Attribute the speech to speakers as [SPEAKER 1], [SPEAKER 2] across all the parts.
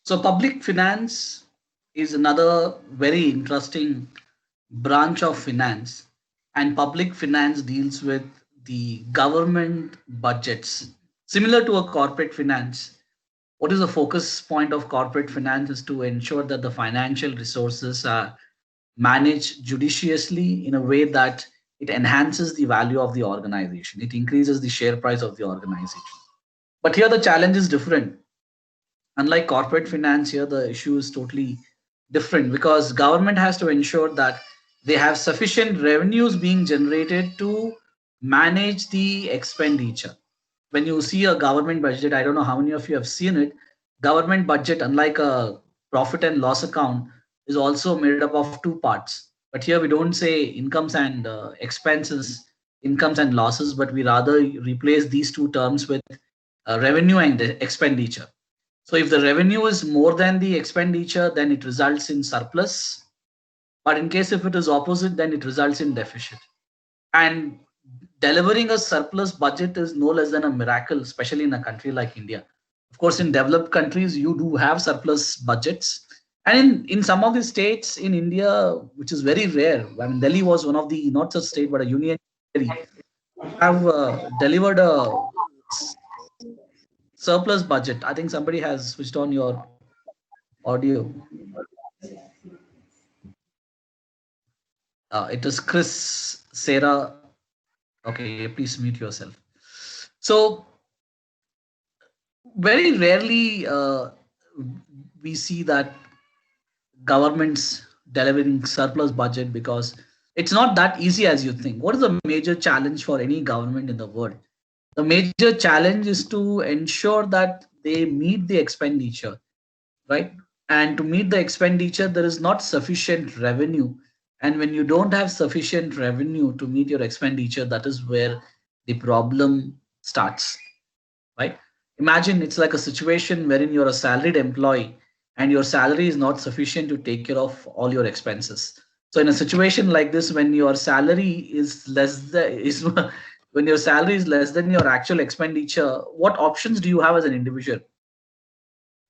[SPEAKER 1] So public finance is another very interesting branch of finance, and public finance deals with the government budgets. Similar to a corporate finance, what is the focus point of corporate finance is to ensure that the financial resources are managed judiciously in a way that it enhances the value of the organization, it increases the share price of the organization. But here the challenge is different. Unlike corporate finance, here the issue is totally different because government has to ensure that they have sufficient revenues being generated to manage the expenditure. When you see a government budget, I don't know how many of you have seen it. Government budget, unlike a profit and loss account, is also made up of two parts. But here we don't say incomes and expenses, incomes and losses, but we rather replace these two terms with revenue and expenditure. So if the revenue is more than the expenditure, then it results in surplus. But in case if it is opposite, then it results in deficit. And delivering a surplus budget is no less than a miracle, especially in a country like India. Of course, in developed countries, you do have surplus budgets. And in some of the states in India, which is very rare, I mean, Delhi was one of the, not just state, but a union territory, have delivered a surplus budget. I think somebody has switched on your audio. It is Chris, Sarah. Okay, please mute yourself. So, very rarely we see that governments delivering surplus budget because it's not that easy as you think. What is the major challenge for any government in the world? The major challenge is to ensure that they meet the expenditure, right? And to meet the expenditure, there is not sufficient revenue. And when you don't have sufficient revenue to meet your expenditure, that is where the problem starts, right? Imagine it's like a situation wherein you're a salaried employee and your salary is not sufficient to take care of all your expenses. So in a situation like this, when your salary is less than is when your salary is less than your actual expenditure, what options do you have as an individual?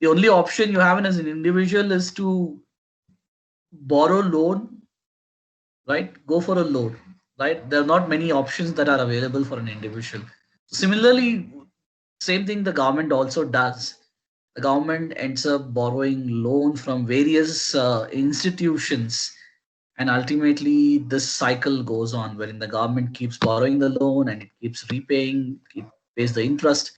[SPEAKER 1] The only option you have as an individual is to borrow loan, right? Go for a loan, right? There are not many options that are available for an individual. Similarly, same thing the government also does. The government ends up borrowing loan from various institutions, and ultimately this cycle goes on wherein the government keeps borrowing the loan and it keeps repaying, it pays the interest.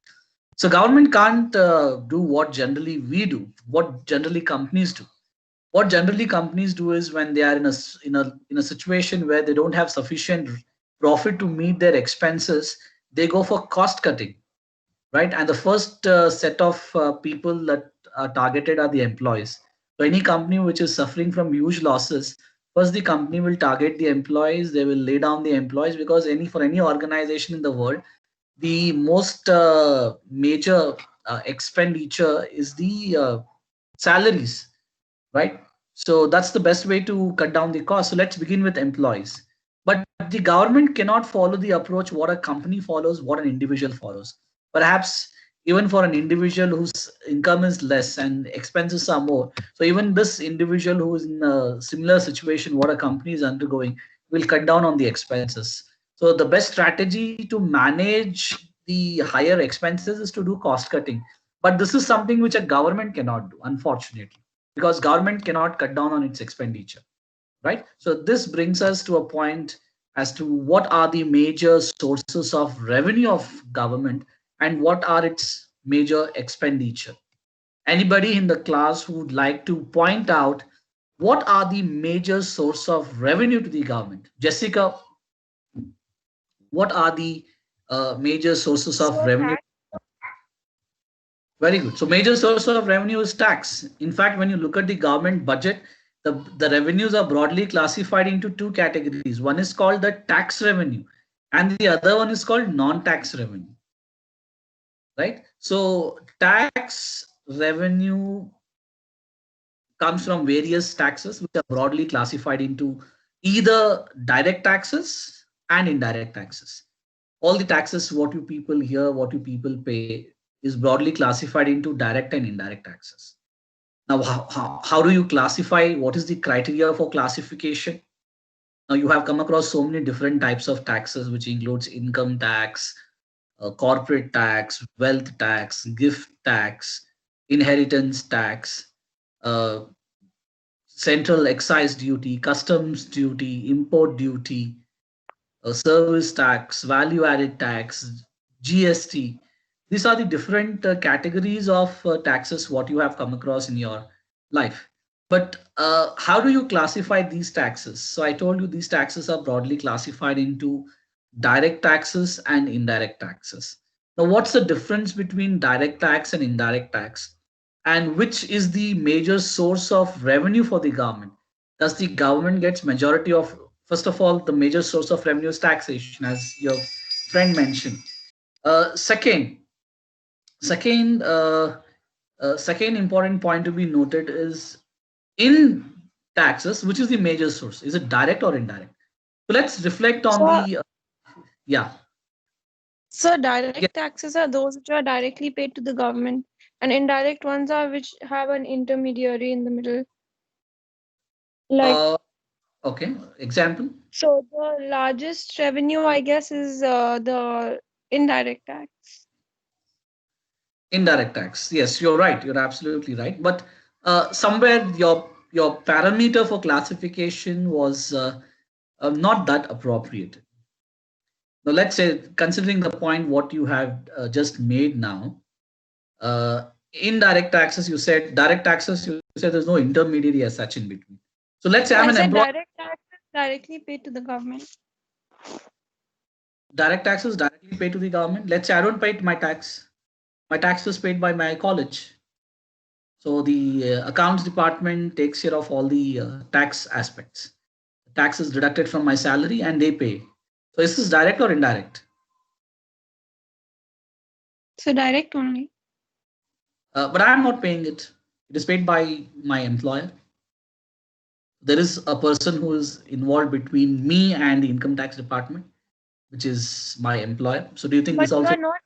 [SPEAKER 1] So government can't do what generally we do, what generally companies do. What generally companies do is when they are in a situation where they don't have sufficient profit to meet their expenses, they go for cost cutting, right? And the first set of people that are targeted are the employees. So any company which is suffering from huge losses, first the company will target the employees. They will lay down the employees because any for any organization in the world, the most major expenditure is the salaries, right? So that's the best way to cut down the cost. So let's begin with employees. But the government cannot follow the approach what a company follows, what an individual follows. Perhaps even for an individual whose income is less and expenses are more. So even this individual who is in a similar situation, what a company is undergoing, will cut down on the expenses. So the best strategy to manage the higher expenses is to do cost cutting. But this is something which a government cannot do, unfortunately, because government cannot cut down on its expenditure, right? So this brings us to a point as to what are the major sources of revenue of government and what are its major expenditure. Anybody in the class who would like to point out what are the major source of revenue to the government? Jessica, what are the major sources of
[SPEAKER 2] So
[SPEAKER 1] revenue?
[SPEAKER 2] tax,
[SPEAKER 1] Very good. So major source of revenue is tax. In fact, when you look at the government budget, the revenues are broadly classified into two categories. One is called the tax revenue, and the other one is called non-tax revenue, right? So tax revenue comes from various taxes, which are broadly classified into either direct taxes and indirect taxes. All the taxes, what you people hear, what you people pay, is broadly classified into direct and indirect taxes. Now, how do you classify? What is the criteria for classification? Now, you have come across so many different types of taxes, which includes income tax, corporate tax, wealth tax, gift tax, inheritance tax, uh, central excise duty, customs duty, import duty, service tax, value added tax, GST. These are the different categories of taxes what you have come across in your life. But how do you classify these taxes? So I told you these taxes are broadly classified into direct taxes and indirect taxes. Now, what's the difference between direct tax and indirect tax? And which is the major source of revenue for the government? Does the government gets majority of, first of all, the major source of revenue is taxation, as your friend mentioned. Second, second, second important point to be noted is in taxes, which is the major source? Is it direct or indirect? So let's reflect on
[SPEAKER 2] So,
[SPEAKER 1] the yeah.
[SPEAKER 2] so
[SPEAKER 1] Yeah.
[SPEAKER 2] direct taxes are those which are directly paid to the government, and indirect ones are which have an intermediary in the middle. Like,
[SPEAKER 1] Uh, okay. Example.
[SPEAKER 2] so the largest revenue, I guess, is the indirect tax.
[SPEAKER 1] Indirect tax. Yes, you're right. You're absolutely right. But somewhere your parameter for classification was not that appropriate. Now, let's say, considering the point what you have just made now, indirect taxes, you said direct taxes, you said there's no intermediary as such in between. So let's say
[SPEAKER 2] No,
[SPEAKER 1] I'm
[SPEAKER 2] I
[SPEAKER 1] an
[SPEAKER 2] said
[SPEAKER 1] employee.
[SPEAKER 2] direct taxes directly paid to the government.
[SPEAKER 1] Direct taxes directly paid to the government. Let's say I don't pay my tax. My tax was paid by my college. So the accounts department takes care of all the tax aspects. Tax is deducted from my salary and they pay. So is this direct or indirect?
[SPEAKER 2] So direct only.
[SPEAKER 1] But I'm not paying it. It is paid by my employer. There is a person who is involved between me and the income tax department, which is my employer. So do you think
[SPEAKER 2] But
[SPEAKER 1] this
[SPEAKER 2] you
[SPEAKER 1] also?
[SPEAKER 2] are not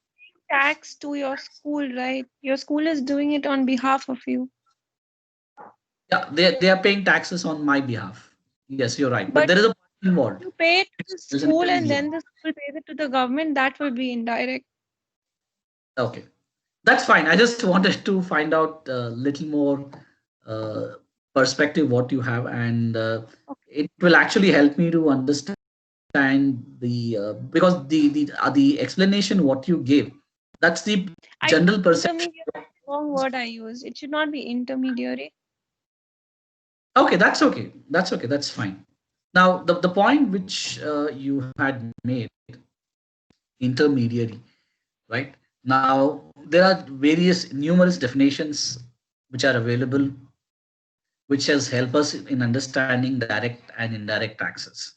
[SPEAKER 2] tax to your school, right? Your school is doing it on behalf of you.
[SPEAKER 1] Yeah, they are paying taxes on my behalf. Yes, you're right. But
[SPEAKER 2] But
[SPEAKER 1] there is a person involved.
[SPEAKER 2] you pay it to the
[SPEAKER 1] There's an
[SPEAKER 2] school and
[SPEAKER 1] intermediary.
[SPEAKER 2] then the school pays it to the government, that will be indirect.
[SPEAKER 1] Okay, that's fine. I just wanted to find out a little more uh, perspective what you have, and it will actually help me to understand the because the explanation what you gave, that's the
[SPEAKER 2] I think
[SPEAKER 1] general perception.
[SPEAKER 2] intermediary is the wrong word I use. It should not be intermediary.
[SPEAKER 1] Okay, that's okay. That's okay. That's fine. Now, the point which you had made, intermediary, right? Now, there are various numerous definitions which are available, which has helped us in understanding direct and indirect taxes.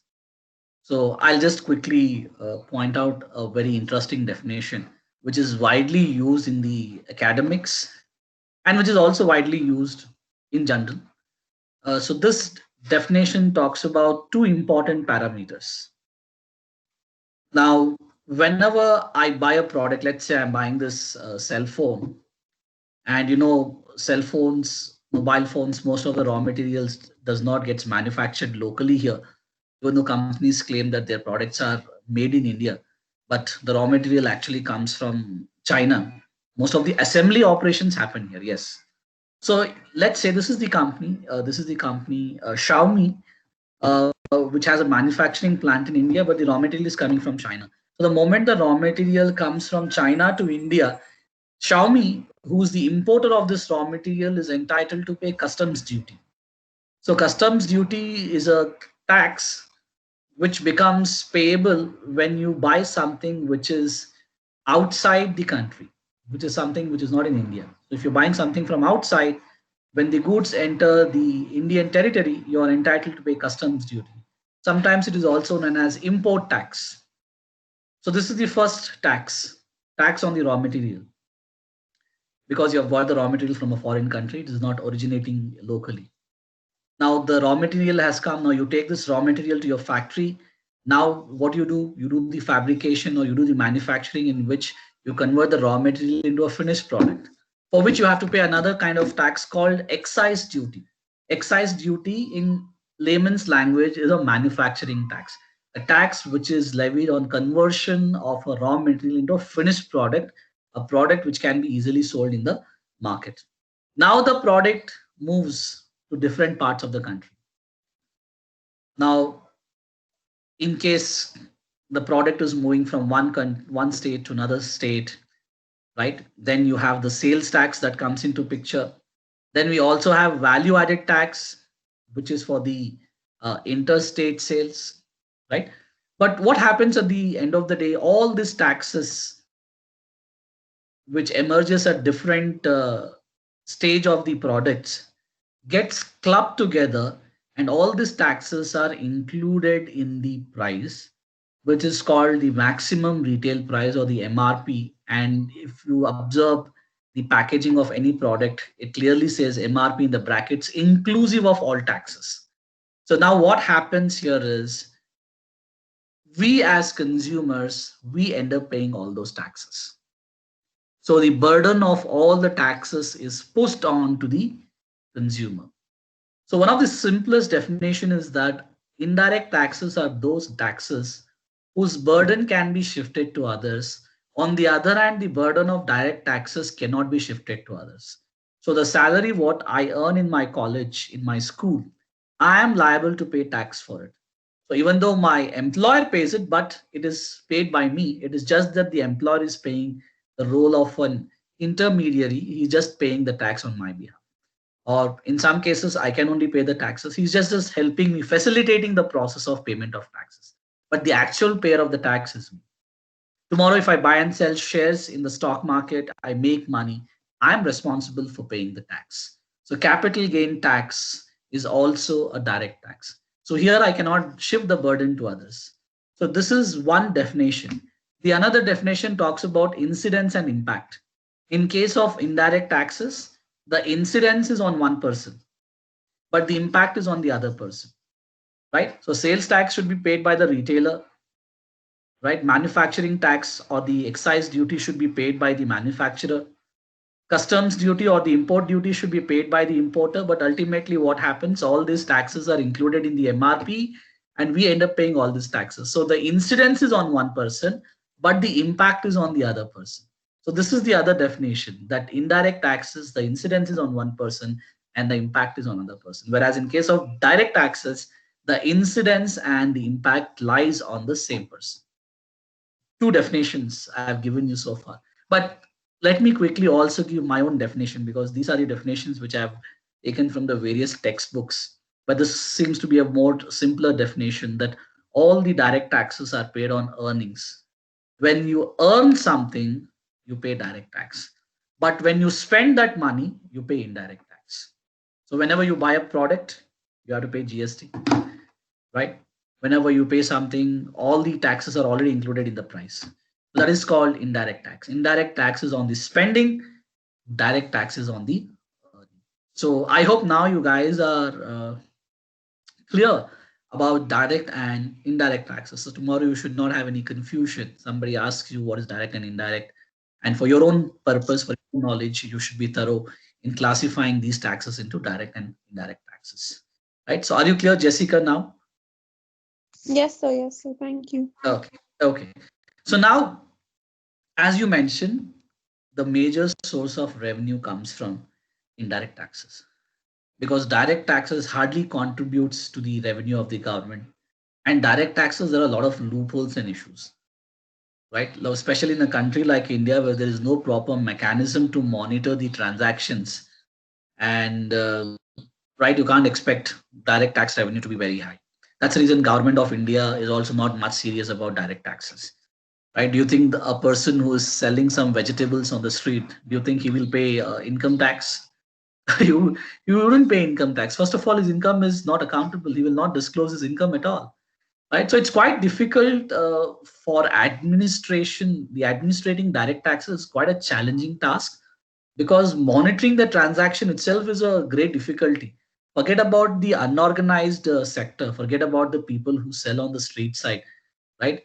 [SPEAKER 1] So I'll just quickly point out a very interesting definition, which is widely used in the academics and which is also widely used in general. So this definition talks about two important parameters. Now, whenever I buy a product, let's say I'm buying this cell phone, and cell phones, mobile phones, most of the raw materials does not gets manufactured locally here, even though companies claim that their products are made in India, but the raw material actually comes from China. Most of the assembly operations happen here. Yes. So let's say this is the company. This is the company Xiaomi, which has a manufacturing plant in India, but the raw material is coming from China. So the moment the raw material comes from China to India, Xiaomi, who's the importer of this raw material, is entitled to pay customs duty. So customs duty is a tax which becomes payable when you buy something which is outside the country, which is something which is not in India. So if you're buying something from outside, when the goods enter the Indian territory, you are entitled to pay customs duty. Sometimes it is also known as import tax. So this is the first tax on the raw material, because you have bought the raw material from a foreign country, it is not originating locally. Now the raw material has come. Now you take this raw material to your factory. Now what you do the fabrication or you do the manufacturing in which you convert the raw material into a finished product. for which you have to pay another kind of tax called excise duty. Excise duty in layman's language is a manufacturing tax, a tax which is levied on conversion of a raw material into a finished product, a product which can be easily sold in the market. Now the product moves to different parts of the country. Now, in case the product is moving from one state to another state, right? Then you have the sales tax that comes into picture. Then we also have value added tax, which is for the interstate sales, right? But what happens at the end of the day, all these taxes which emerges at different stage of the products gets clubbed together, and all these taxes are included in the price, which is called the maximum retail price or the MRP. And if you observe the packaging of any product, it clearly says MRP in the brackets, inclusive of all taxes. So now what happens here is we as consumers, we end up paying all those taxes. So the burden of all the taxes is pushed on to the consumer. So one of the simplest definition is that indirect taxes are those taxes whose burden can be shifted to others. On the other hand, the burden of direct taxes cannot be shifted to others. So the salary what I earn in my college, in my school, I am liable to pay tax for it. So even though my employer pays it, but it is paid by me, it is just that the employer is paying the role of an intermediary. He's just paying the tax on my behalf. Or in some cases, I can only pay the taxes. He's just helping me, facilitating the process of payment of taxes. But the actual payer of the tax is me. Tomorrow, if I buy and sell shares in the stock market, I make money, I'm responsible for paying the tax. So capital gain tax is also a direct tax. So here I cannot shift the burden to others. So this is one definition. The another definition talks about incidence and impact. In case of indirect taxes, the incidence is on one person, but the impact is on the other person, right? So sales tax should be paid by the retailer, right? Manufacturing tax or the excise duty should be paid by the manufacturer. Customs duty or the import duty should be paid by the importer. But ultimately what happens, all these taxes are included in the MRP and we end up paying all these taxes. So the incidence is on one person, but the impact is on the other person. So this is the other definition, that indirect taxes, the incidence is on one person and the impact is on another person. Whereas in case of direct taxes, the incidence and the impact lies on the same person. Two definitions I have given you so far. But let me quickly also give my own definition, because these are the definitions which I have taken from the various textbooks. But this seems to be a more simpler definition, that all the direct taxes are paid on earnings. When you earn something, you pay direct tax. But when you spend that money, you pay indirect tax. So whenever you buy a product, you have to pay GST, right? Whenever you pay something, all the taxes are already included in the price. That is called indirect tax. Indirect tax is on the spending, direct tax is on the earning. So I hope now you guys are clear about direct and indirect taxes. So tomorrow you should not have any confusion. Somebody asks you what is direct and indirect. And for your own purpose, for your own knowledge, you should be thorough in classifying these taxes into direct and indirect taxes. Right? So are you clear, Jessica, now?
[SPEAKER 2] Yes, sir. Yes, sir. Thank you.
[SPEAKER 1] Okay. Okay. So now, as you mentioned, the major source of revenue comes from indirect taxes, because direct taxes hardly contributes to the revenue of the government. And direct taxes, there are a lot of loopholes and issues, right? Especially in a country like India, where there is no proper mechanism to monitor the transactions. And right, you can't expect direct tax revenue to be very high. That's the reason government of India is also not much serious about direct taxes, right? Do you think a person who is selling some vegetables on the street, do you think he will pay income tax? You wouldn't pay income tax. First of all, his income is not accountable. He will not disclose his income at all, right? So it's quite difficult for administration. The administrating direct taxes is quite a challenging task, because monitoring the transaction itself is a great difficulty. Forget about the unorganized sector. Forget about the people who sell on the street side, right?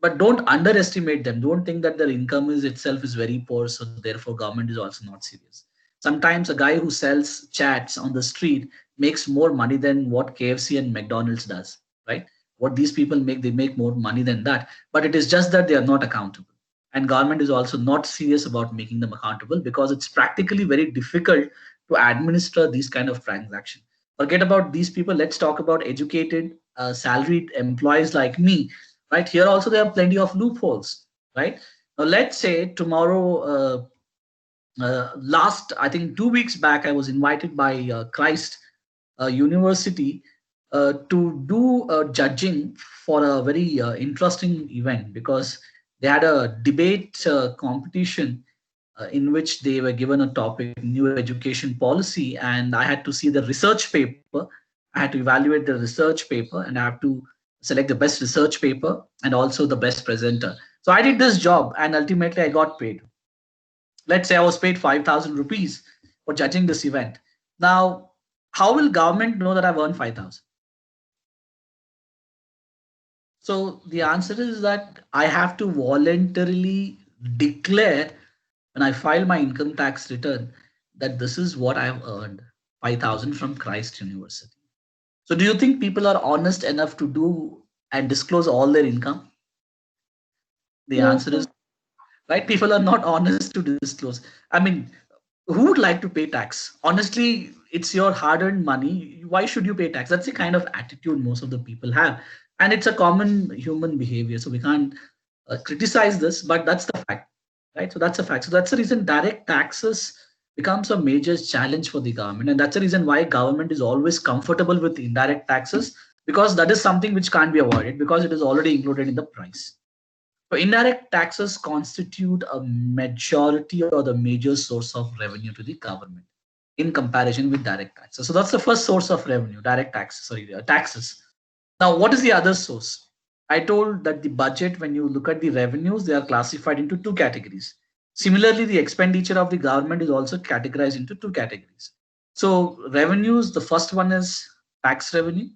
[SPEAKER 1] But don't underestimate them. Don't think that their income is itself is very poor, so therefore government is also not serious. Sometimes a guy who sells chats on the street makes more money than what KFC and McDonald's does, right? What these people make, they make more money than that. But it is just that they are not accountable. And government is also not serious about making them accountable because it's practically very difficult to administer these kind of transactions. Forget about these people. Let's talk about educated, salaried employees like me, right? Here also there are plenty of loopholes, right? Now let's say tomorrow, last I think 2 weeks back, I was invited by Christ University to do judging for a very interesting event because they had a debate competition in which they were given a topic, new education policy, and I had to see the research paper. I had to evaluate the research paper, and I have to select the best research paper and also the best presenter. So I did this job, and ultimately I got paid. Let's say I was paid 5,000 rupees for judging this event. Now, how will government know that I've earned 5,000? So the answer is that I have to voluntarily declare when I file my income tax return that this is what I've earned, 5,000 from Christ University. So do you think people are honest enough to do and disclose all their income? The
[SPEAKER 2] No,
[SPEAKER 1] answer
[SPEAKER 2] sir.
[SPEAKER 1] is right. People are not honest to disclose. I mean, who would like to pay tax? Honestly, it's your hard-earned money. Why should you pay tax? That's the kind of attitude most of the people have, and it's a common human behavior. So we can't criticize this, but that's the fact, right? So that's a fact. So that's the reason direct taxes becomes a major challenge for the government, and that's the reason why government is always comfortable with indirect taxes because that is something which can't be avoided because it is already included in the price. So indirect taxes constitute a majority or the major source of revenue to the government in comparison with direct taxes. So that's the first source of revenue, direct taxes, sorry, taxes. Now, what is the other source? I told that the budget, when you look at the revenues, they are classified into two categories. Similarly, the expenditure of the government is also categorized into two categories. So, revenues, the first one is tax revenue.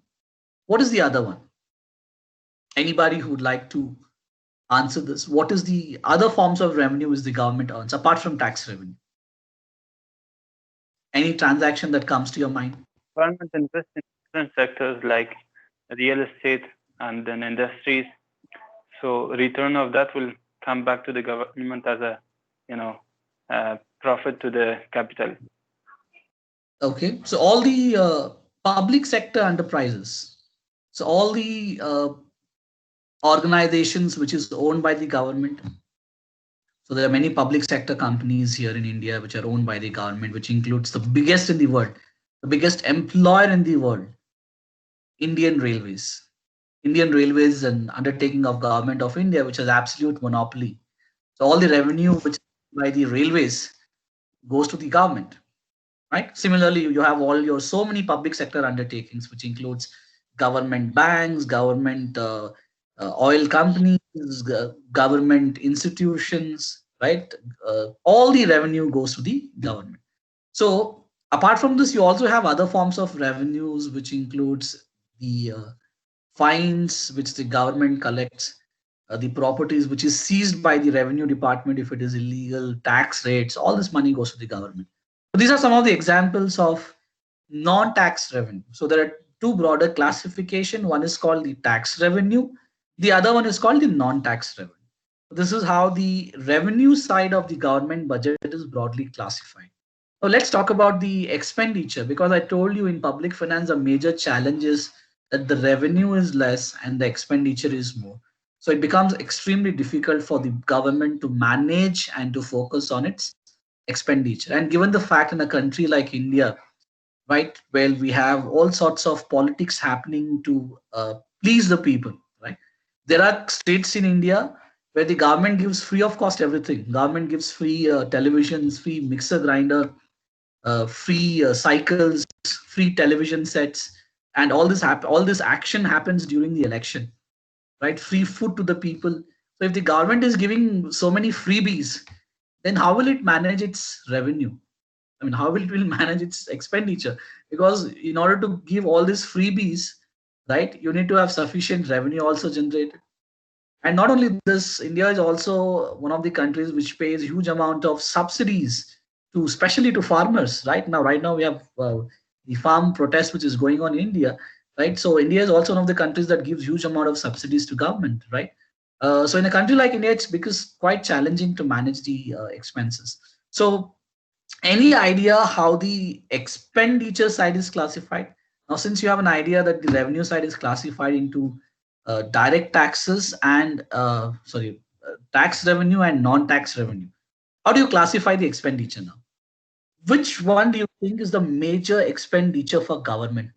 [SPEAKER 1] What is the other one? Anybody who would like to answer this? What is the other forms of revenue which the government earns apart from tax revenue? Any transaction that comes to your mind?
[SPEAKER 3] Government invests in different sectors like real estate and then industries. So return of that will come back to the government as a, profit to the capital.
[SPEAKER 1] Okay, so all the public sector enterprises, so all the organizations which is owned by the government. So there are many public sector companies here in India which are owned by the government, which includes the biggest in the world, the biggest employer in the world, Indian Railways. Indian Railways is an undertaking of Government of India, which has absolute monopoly. So all the revenue which by the railways goes to the government, right? Similarly, you have all your so many public sector undertakings, which includes government banks, government oil companies, government institutions, right? All the revenue goes to the government. So apart from this, you also have other forms of revenues, which includes the fines which the government collects, the properties which is seized by the revenue department if it is illegal, tax rates, all this money goes to the government. So these are some of the examples of non-tax revenue. So there are two broader classification. One is called the tax revenue. The other one is called the non-tax revenue. This is how the revenue side of the government budget is broadly classified. Now let's talk about the expenditure because I told you in public finance a major challenge is that the revenue is less and the expenditure is more. So it becomes extremely difficult for the government to manage and to focus on its expenditure. And given the fact in a country like India, right, where we have all sorts of politics happening to please the people, right? There are states in India where the government gives free of cost everything. Government gives free televisions, free mixer grinder, free cycles, free television sets, and all this action happens during the election, right? Free food to the people. So if the government is giving so many freebies, then how will it manage its revenue? I mean, how will it will manage its expenditure? Because in order to give all these freebies, right, you need to have sufficient revenue also generated. And not only this, India is also one of the countries which pays huge amount of subsidies to, especially to farmers. Right now we have the farm protest which is going on in India, right? So India is also one of the countries that gives huge amount of subsidies to government, right? So in a country like India, it's because quite challenging to manage the expenses. So any idea how the expenditure side is classified? Now, since you have an idea that the revenue side is classified into direct taxes and tax revenue and non-tax revenue, how do you classify the expenditure now? Which one do you think is the major expenditure for government,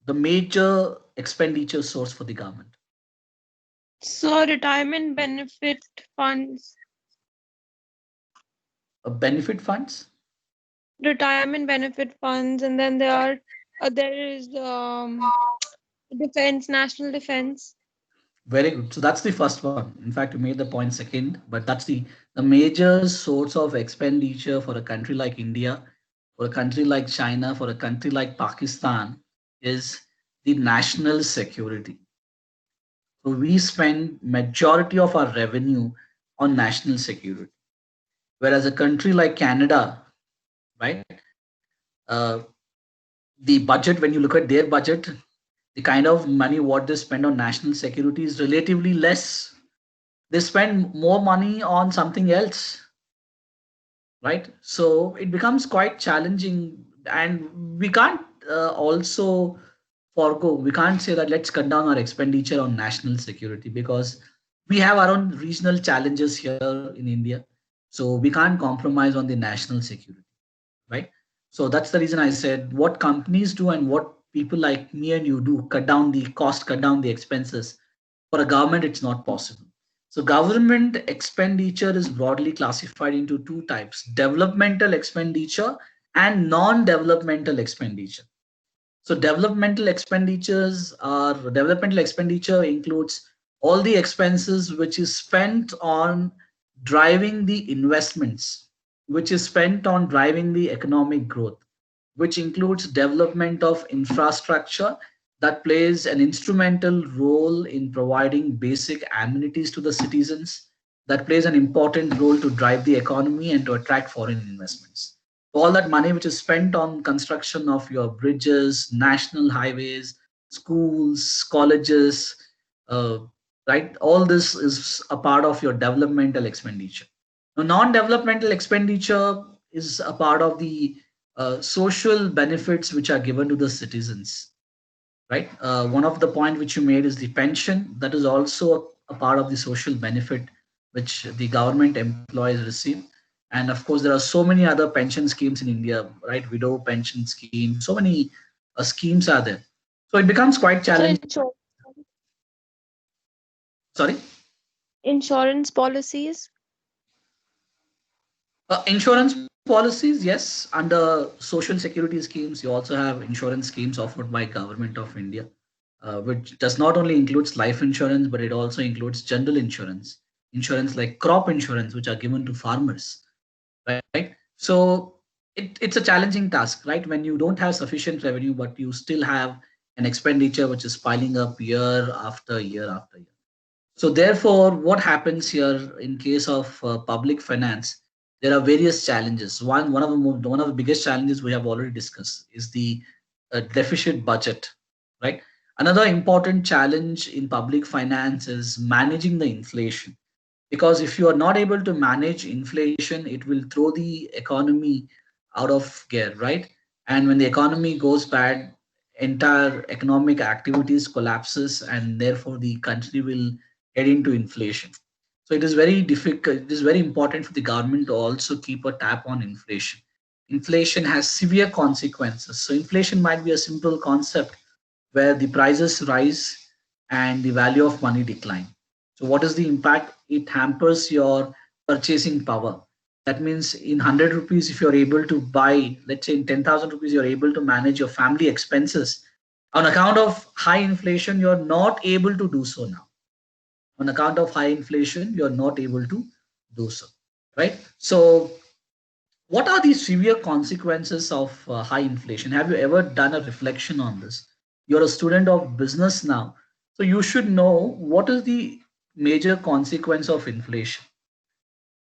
[SPEAKER 1] the major expenditure source for the government?
[SPEAKER 2] So retirement benefit funds,
[SPEAKER 1] Benefit funds.
[SPEAKER 2] retirement benefit funds, and then there is defense, national defense.
[SPEAKER 1] Very good. So that's the first one. In fact, you made the point second, but that's the major source of expenditure for a country like India, for a country like China, for a country like Pakistan is the national security. So we spend majority of our revenue on national security. Whereas a country like Canada, right? Uh, the budget, when you look at their budget, the kind of money what they spend on national security is relatively less. They spend more money on something else, right? So it becomes quite challenging, and we can't also forego. We can't say that let's cut down our expenditure on national security because we have our own regional challenges here in India. So we can't compromise on the national security, right? So that's the reason I said what companies do and what people like me and you do, cut down the cost, cut down the expenses. For a government, it's not possible. So government expenditure is broadly classified into two types: developmental expenditure and non-developmental expenditure. So developmental expenditure includes all the expenses which is spent on driving the investments, which is spent on driving the economic growth, which includes development of infrastructure that plays an instrumental role in providing basic amenities to the citizens, that plays an important role to drive the economy and to attract foreign investments. All that money which is spent on construction of your bridges, national highways, schools, colleges, uh, right? All this is a part of your developmental expenditure. Now, non-developmental expenditure is a part of the social benefits which are given to the citizens, right? One of the point which you made is the pension. That is also a part of the social benefit which the government employees receive. And of course, there are so many other pension schemes in India, right? Widow pension scheme, so many schemes are there. So it becomes quite
[SPEAKER 2] So
[SPEAKER 1] challenging. Sorry.
[SPEAKER 2] insurance policies.
[SPEAKER 1] Insurance policies, yes. Under social security schemes, you also have insurance schemes offered by Government of India, which does not only includes life insurance, but it also includes general insurance, insurance like crop insurance, which are given to farmers, right? So it's a challenging task, right? When you don't have sufficient revenue, but you still have an expenditure which is piling up year after year after year. So therefore, what happens here in case of public finance? There are various challenges. One of the biggest challenges we have already discussed is the deficit budget, right? Another important challenge in public finance is managing the inflation, because if you are not able to manage inflation, it will throw the economy out of gear, right? And when the economy goes bad, entire economic activities collapses, and therefore the country will head into inflation. So it is very difficult. It is very important for the government to also keep a tap on inflation. Inflation has severe consequences. So inflation might be a simple concept where the prices rise and the value of money decline. So what is the impact? It hampers your purchasing power. That means in 100 rupees, if you're able to buy, let's say in 10,000 rupees, you're able to manage your family expenses. On account of high inflation, you're not able to do so now. On account of high inflation, you're not able to do so, right? So what are the severe consequences of high inflation? Have you ever done a reflection on this? You're a student of business now. So you should know what is the major consequence of inflation.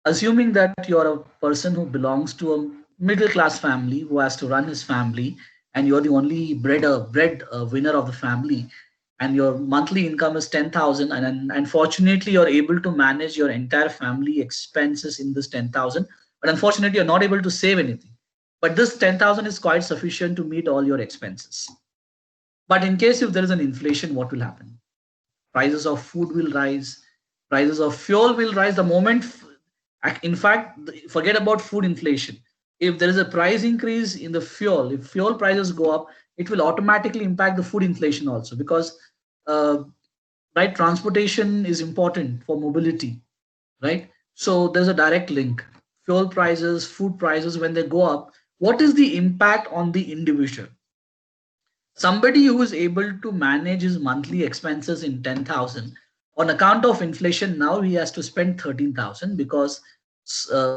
[SPEAKER 1] Assuming that you're a person who belongs to a middle class family who has to run his family, and you're the only bread winner of the family, and your monthly income is 10,000, and unfortunately you're able to manage your entire family expenses in this 10,000, but unfortunately you're not able to save anything. But this 10,000 is quite sufficient to meet all your expenses. But in case if there is an inflation, what will happen? Prices of food will rise, prices of fuel will rise the moment. In fact, forget about food inflation. If there is a price increase in the fuel, if fuel prices go up, it will automatically impact the food inflation also, because uh, right, transportation is important for mobility, right? So there's a direct link. Fuel prices, food prices, when they go up, what is the impact on the individual? Somebody who is able to manage his monthly expenses in 10,000, on account of inflation, now he has to spend 13,000 because uh,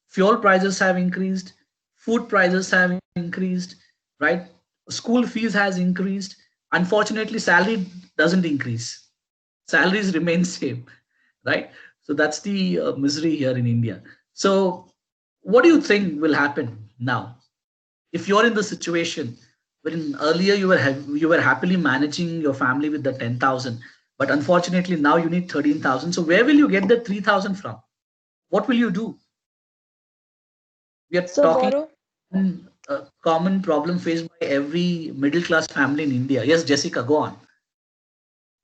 [SPEAKER 1] fuel prices have increased, food prices have increased, right? School fees has increased. Unfortunately, salary doesn't increase. Salaries remain same, right? So that's the misery here in India. So what do you think will happen now? If you're in the situation wherein earlier you were happily managing your family with the 10,000, but unfortunately now you need 13,000. So where will you get the 3,000 from? What will you do? We are
[SPEAKER 2] So
[SPEAKER 1] talking
[SPEAKER 2] borrow.
[SPEAKER 1] a common problem faced by every middle class family in India. Yes, Jessica, go on.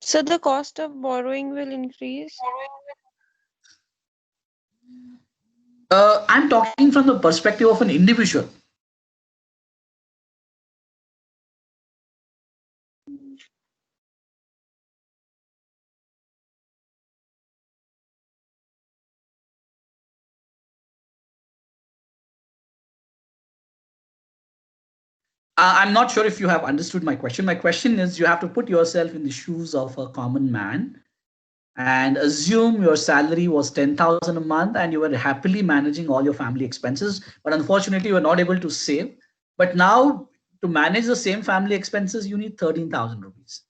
[SPEAKER 2] So the cost of borrowing will increase.
[SPEAKER 1] I'm talking from the perspective of an individual. I'm not sure if you have understood my question. My question is, you have to put yourself in the shoes of a common man and assume your salary was 10,000 a month and you were happily managing all your family expenses, but unfortunately you were not able to save. But now to manage the same family expenses, you need 13,000 rupees.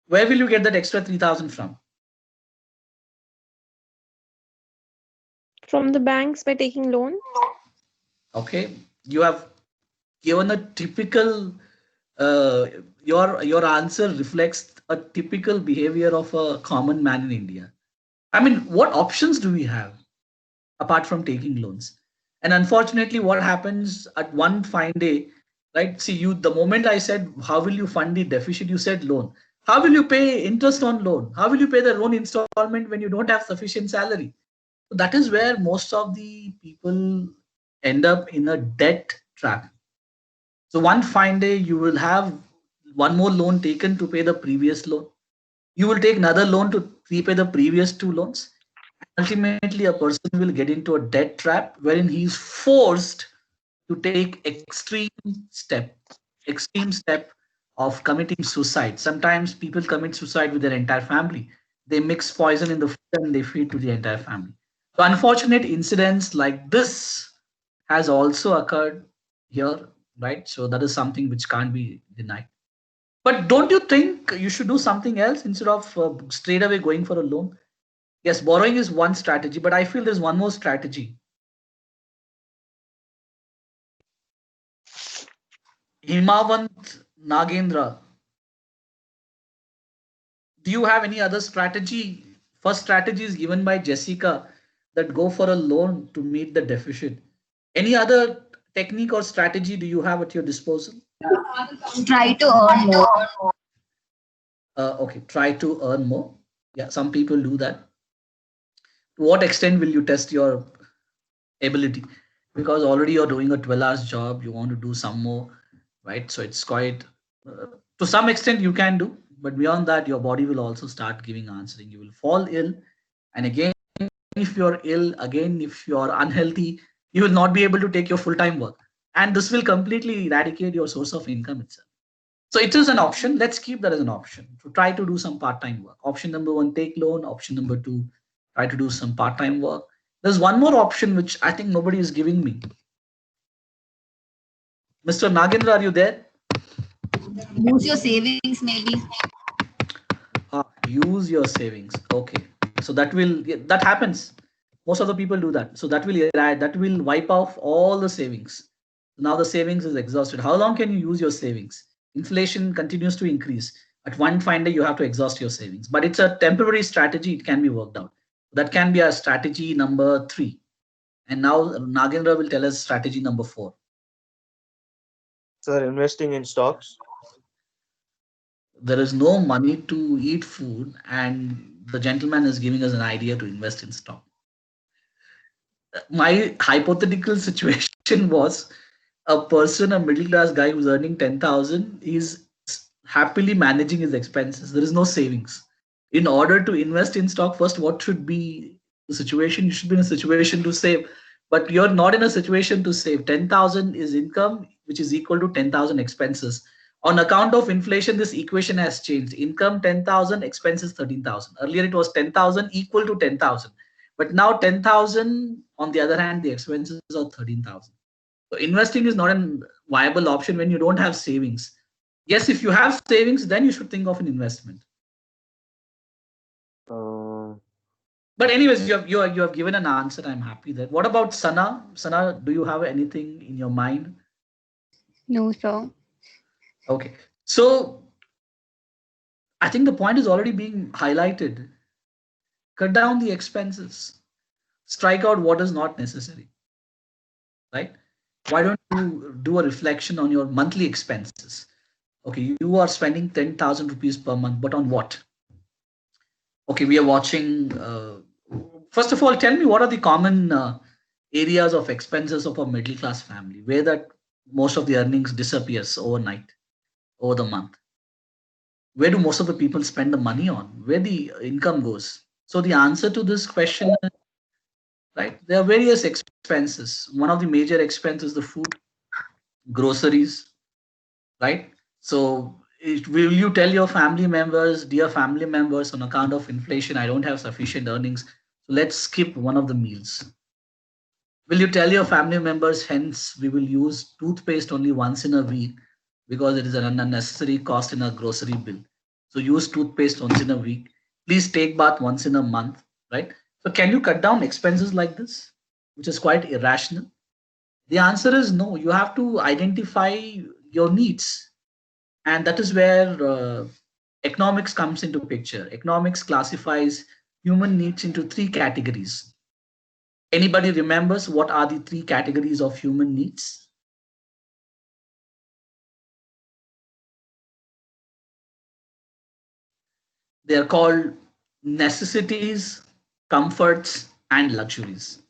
[SPEAKER 1] Where will you get that extra 3,000 from?
[SPEAKER 2] From the banks by taking loan.
[SPEAKER 1] Okay, you have given a typical uh, your answer reflects a typical behavior of a common man in India. I mean, what options do we have apart from taking loans? And unfortunately, what happens at one fine day, right? See, you, the moment I said, how will you fund the deficit? You said loan. How will you pay interest on loan? How will you pay the loan installment when you don't have sufficient salary? So that is where most of the people end up in a debt trap. So one fine day, you will have one more loan taken to pay the previous loan. You will take another loan to repay the previous two loans. Ultimately, a person will get into a debt trap wherein he is forced to take extreme step of committing suicide. Sometimes people commit suicide with their entire family. They mix poison in the food and they feed to the entire family. So unfortunate incidents like this has also occurred here, right? So that is something which can't be denied. But don't you think you should do something else instead of straight away going for a loan? Yes, borrowing is one strategy, but I feel there's one more strategy. Himavant, Nagendra, do you have any other strategy? First strategy is given by Jessica, that go for a loan to meet the deficit. Any other technique or strategy do you have at your disposal?
[SPEAKER 4] Try to earn more.
[SPEAKER 1] Okay, try to earn more. Yeah, some people do that. To what extent will you test your ability? Because already you're doing a 12 hours job, you want to do some more, right? So it's quite, to some extent you can do, but beyond that, your body will also start giving answering. You will fall ill. And again, if you're ill, again, if you're unhealthy, you will not be able to take your full time work. And this will completely eradicate your source of income itself. So it is an option. Let's keep that as an option to try to do some part time work. Option number one, take loan. Option number two, try to do some part time work. There's one more option which I think nobody is giving me. Mr. Nagendra, are you there?
[SPEAKER 4] Use your savings maybe.
[SPEAKER 1] use your savings. Okay, so that happens. Most of the people do that. So that will wipe off all the savings. Now the savings is exhausted. How long can you use your savings? Inflation continues to increase. At one fine day, you have to exhaust your savings. But it's a temporary strategy. It can be worked out. That can be a strategy number 3. And now Nagendra will tell us strategy number 4.
[SPEAKER 5] Sir, investing in stocks.
[SPEAKER 1] There is no money to eat food, and the gentleman is giving us an idea to invest in stock. My hypothetical situation was a person, a middle class guy who's earning 10,000, he's happily managing his expenses. There is no savings. In order to invest in stock, first, what should be the situation? You should be in a situation to save, but you're not in a situation to save. 10,000 is income, which is equal to 10,000 expenses. On account of inflation, this equation has changed. Income 10,000, expenses 13,000. Earlier, it was 10,000 equal to 10,000. But now 10,000, on the other hand, the expenses are 13,000. So investing is not a viable option when you don't have savings. Yes, if you have savings, then you should think of an investment. But anyways, you have given an answer. I'm happy that. What about Sana? Sana, do you have anything in your mind?
[SPEAKER 4] No, sir.
[SPEAKER 1] Okay. So I think the point is already being highlighted. Cut down the expenses. Strike out what is not necessary. Right? Why don't you do a reflection on your monthly expenses? Okay, you are spending 10,000 rupees per month, but on what? Okay, we are watching. First of all, tell me what are the common areas of expenses of a middle class family where that most of the earnings disappears overnight, over the month. Where do most of the people spend the money on? Where the income goes? So the answer to this question is, right, there are various expenses. One of the major expenses is the food, groceries, right? So will you tell your family members, dear family members, on account of inflation, I don't have sufficient earnings, so let's skip one of the meals? Will you tell your family members, hence we will use toothpaste only once in a week because it is an unnecessary cost in a grocery bill? So use toothpaste once in a week. Please take bath once in a month, right? So can you cut down expenses like this, which is quite irrational? The answer is no. You have to identify your needs, and that is where economics comes into picture. Economics classifies human needs into 3 categories. Anybody remembers what are the 3 categories of human needs? They are called necessities, comforts, and luxuries.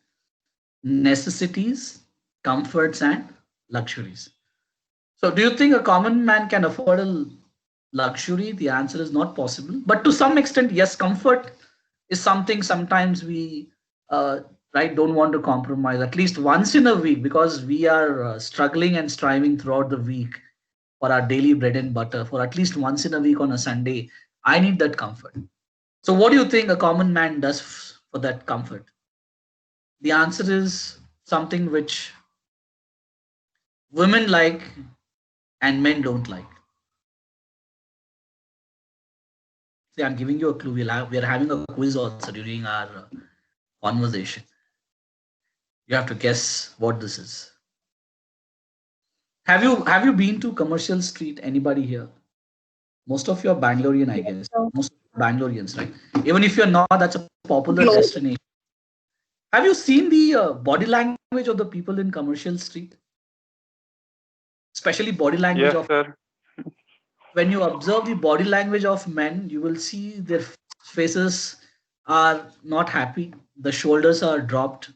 [SPEAKER 1] Necessities, comforts, and luxuries. So, do you think a common man can afford a luxury? The answer is not possible. But to some extent, yes, comfort is something sometimes we right don't want to compromise at least once in a week, because we are struggling and striving throughout the week for our daily bread and butter. For at least once in a week on a Sunday, I need that comfort. So, what do you think a common man does for that comfort? The answer is something which women like and men don't like. See, I'm giving you a clue. We are having a quiz also during our conversation. You have to guess what this is. Have you been to Commercial Street? Anybody here? Most of you are Bangalorean, I guess. Most Bangaloreans, right? Even if you're not, that's a popular
[SPEAKER 4] Globe.
[SPEAKER 1] destination. Have you seen the body language of the people in Commercial Street? Especially body language
[SPEAKER 3] Yes,
[SPEAKER 1] of,
[SPEAKER 3] sir.
[SPEAKER 1] when you observe the body language of men, you will see their faces are not happy. The shoulders are dropped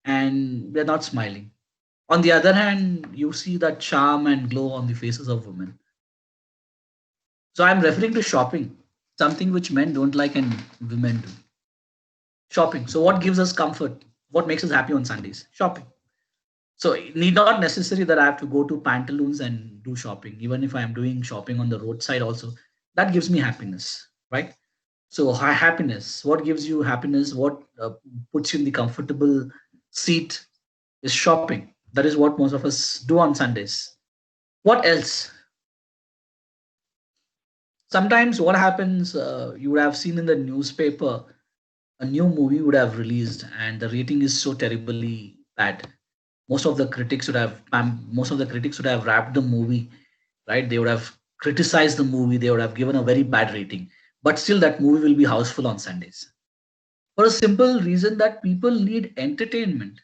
[SPEAKER 1] and they're not smiling. On the other hand, you see that charm and glow on the faces of women. So I'm referring to shopping, something which men don't like and women do. Shopping. So what gives us comfort? What makes us happy on Sundays? Shopping. So it need not necessary that I have to go to Pantaloons and do shopping. Even if I am doing shopping on the roadside also, that gives me happiness, right? So happiness. What gives you happiness? What puts you in the comfortable seat is shopping. That is what most of us do on Sundays. What else? Sometimes what happens, you would have seen in the newspaper, a new movie would have released and the rating is so terribly bad. Most of the critics would have wrapped the movie, right? They would have criticized the movie, they would have given a very bad rating, but still that movie will be houseful on Sundays for a simple reason that people need entertainment.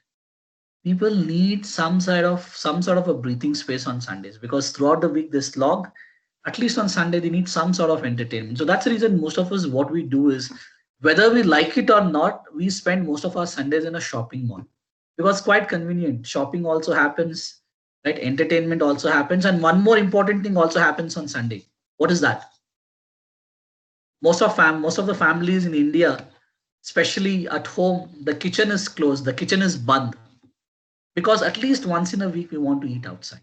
[SPEAKER 1] People need some sort of a breathing space on Sundays, because throughout the week they slog. At least on Sunday they need some sort of entertainment. So that's the reason most of us, what we do is, whether we like it or not, we spend most of our Sundays in a shopping mall, because quite convenient. Shopping also happens, right? Entertainment also happens, and one more important thing also happens on Sunday. What is that? Most of the families in India, especially at home, the kitchen is closed, the kitchen is band, because at least once in a week we want to eat outside.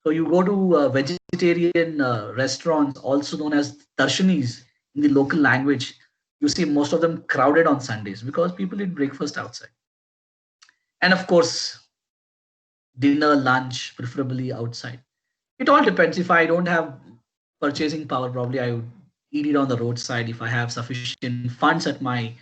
[SPEAKER 1] So you go to vegetarian restaurants, also known as darshanis in the local language. You see most of them crowded on Sundays because people eat breakfast outside. And of course, dinner, lunch, preferably outside. It all depends. If I don't have purchasing power, probably I would eat it on the roadside. If I have sufficient funds at my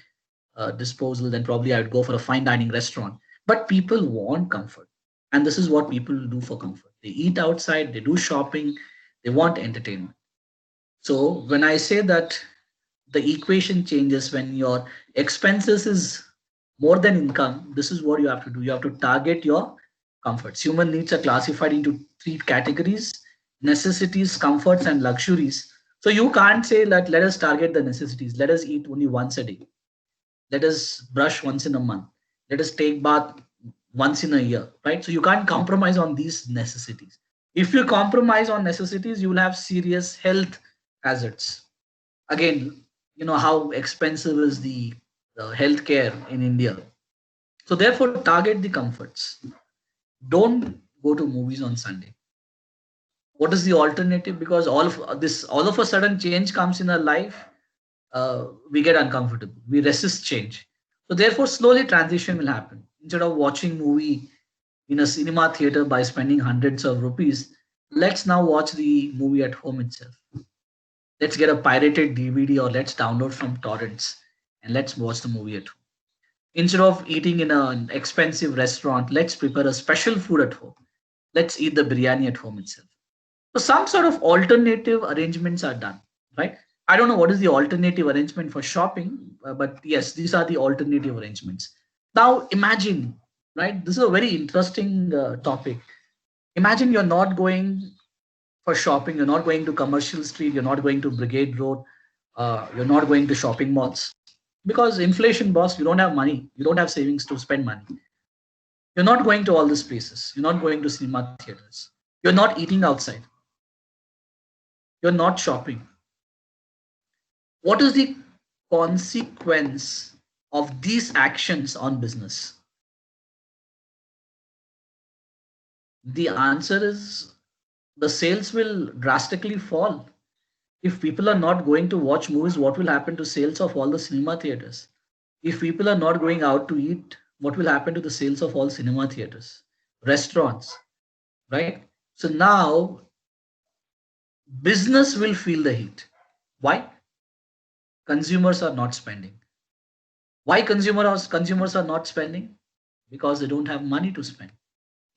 [SPEAKER 1] disposal, then probably I would go for a fine dining restaurant. But people want comfort. And this is what people do for comfort. They eat outside, they do shopping, they want entertainment. So when I say that the equation changes when your expenses is more than income, this is what you have to do. You have to target your comforts. Human needs are classified into three categories: necessities, comforts, and luxuries. So you can't say that let us target the necessities. Let us eat only once a day. Let us brush once in a month. Let us take bath once in a year, right? So you can't compromise on these necessities. If you compromise on necessities, you will have serious health hazards. Again, you know how expensive is the healthcare in India. So therefore, target the comforts. Don't go to movies on Sunday. What is the alternative? Because all of a sudden change comes in our life, we get uncomfortable. We resist change. So therefore, slowly transition will happen. Instead of watching movie in a cinema theater by spending hundreds of rupees, let's now watch the movie at home itself. Let's get a pirated DVD or let's download from torrents and let's watch the movie at home. Instead of eating in an expensive restaurant, let's prepare a special food at home. Let's eat the biryani at home itself. So some sort of alternative arrangements are done, right? I don't know what is the alternative arrangement for shopping, but yes, these are the alternative arrangements. Now imagine, right? This is a very interesting topic. Imagine you're not going for shopping, you're not going to Commercial Street, you're not going to Brigade Road, you're not going to shopping malls. Because inflation, boss, you don't have money, you don't have savings to spend money. You're not going to all these places, you're not going to cinema theaters, you're not eating outside, you're not shopping. What is the consequence of these actions on business? The answer is the sales will drastically fall. If people are not going to watch movies, what will happen to sales of all the cinema theaters? If people are not going out to eat, what will happen to the sales of all cinema theaters, restaurants, right? So now business will feel the heat. Why? Consumers are not spending. Why consumers are not spending? Because they don't have money to spend.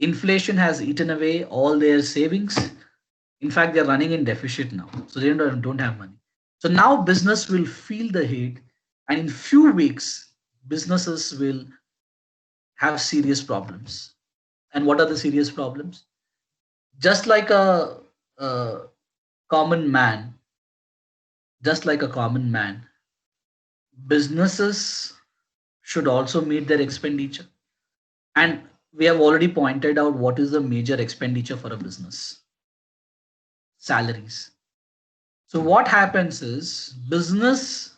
[SPEAKER 1] Inflation has eaten away all their savings. In fact, they're running in deficit now. So they don't have money. So now business will feel the heat, and in few weeks, businesses will have serious problems. And what are the serious problems? Just like a common man, just like a common man, businesses should also meet their expenditure. And we have already pointed out what is the major expenditure for a business: salaries. So what happens is business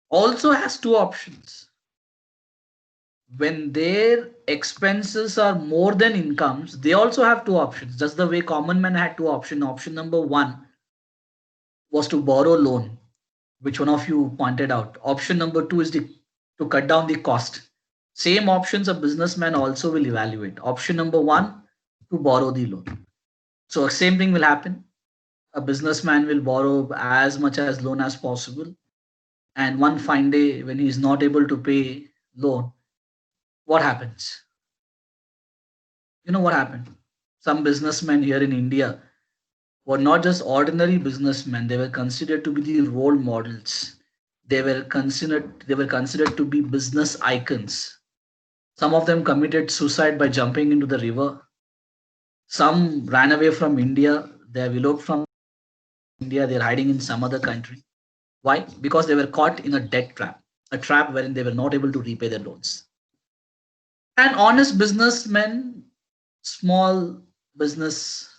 [SPEAKER 1] also has two options. When their expenses are more than incomes, they also have two options. Just the way common man had two options. Option number one was to borrow loan, which one of you pointed out. Option number two is to cut down the cost. Same options a businessman also will evaluate. Option number one, to borrow the loan. So same thing will happen. a businessman will borrow as much as loan as possible. And one fine day, when he's not able to pay loan, what happens? You know what happened? Some businessmen here in India were not just ordinary businessmen, they were considered to be the role models. They were considered to be business icons. Some of them committed suicide by jumping into the river. Some ran away from India. They have eloped from India. They're hiding in some other country. Why? Because they were caught in a debt trap, a trap wherein they were not able to repay their loans. And honest businessmen, small businesses,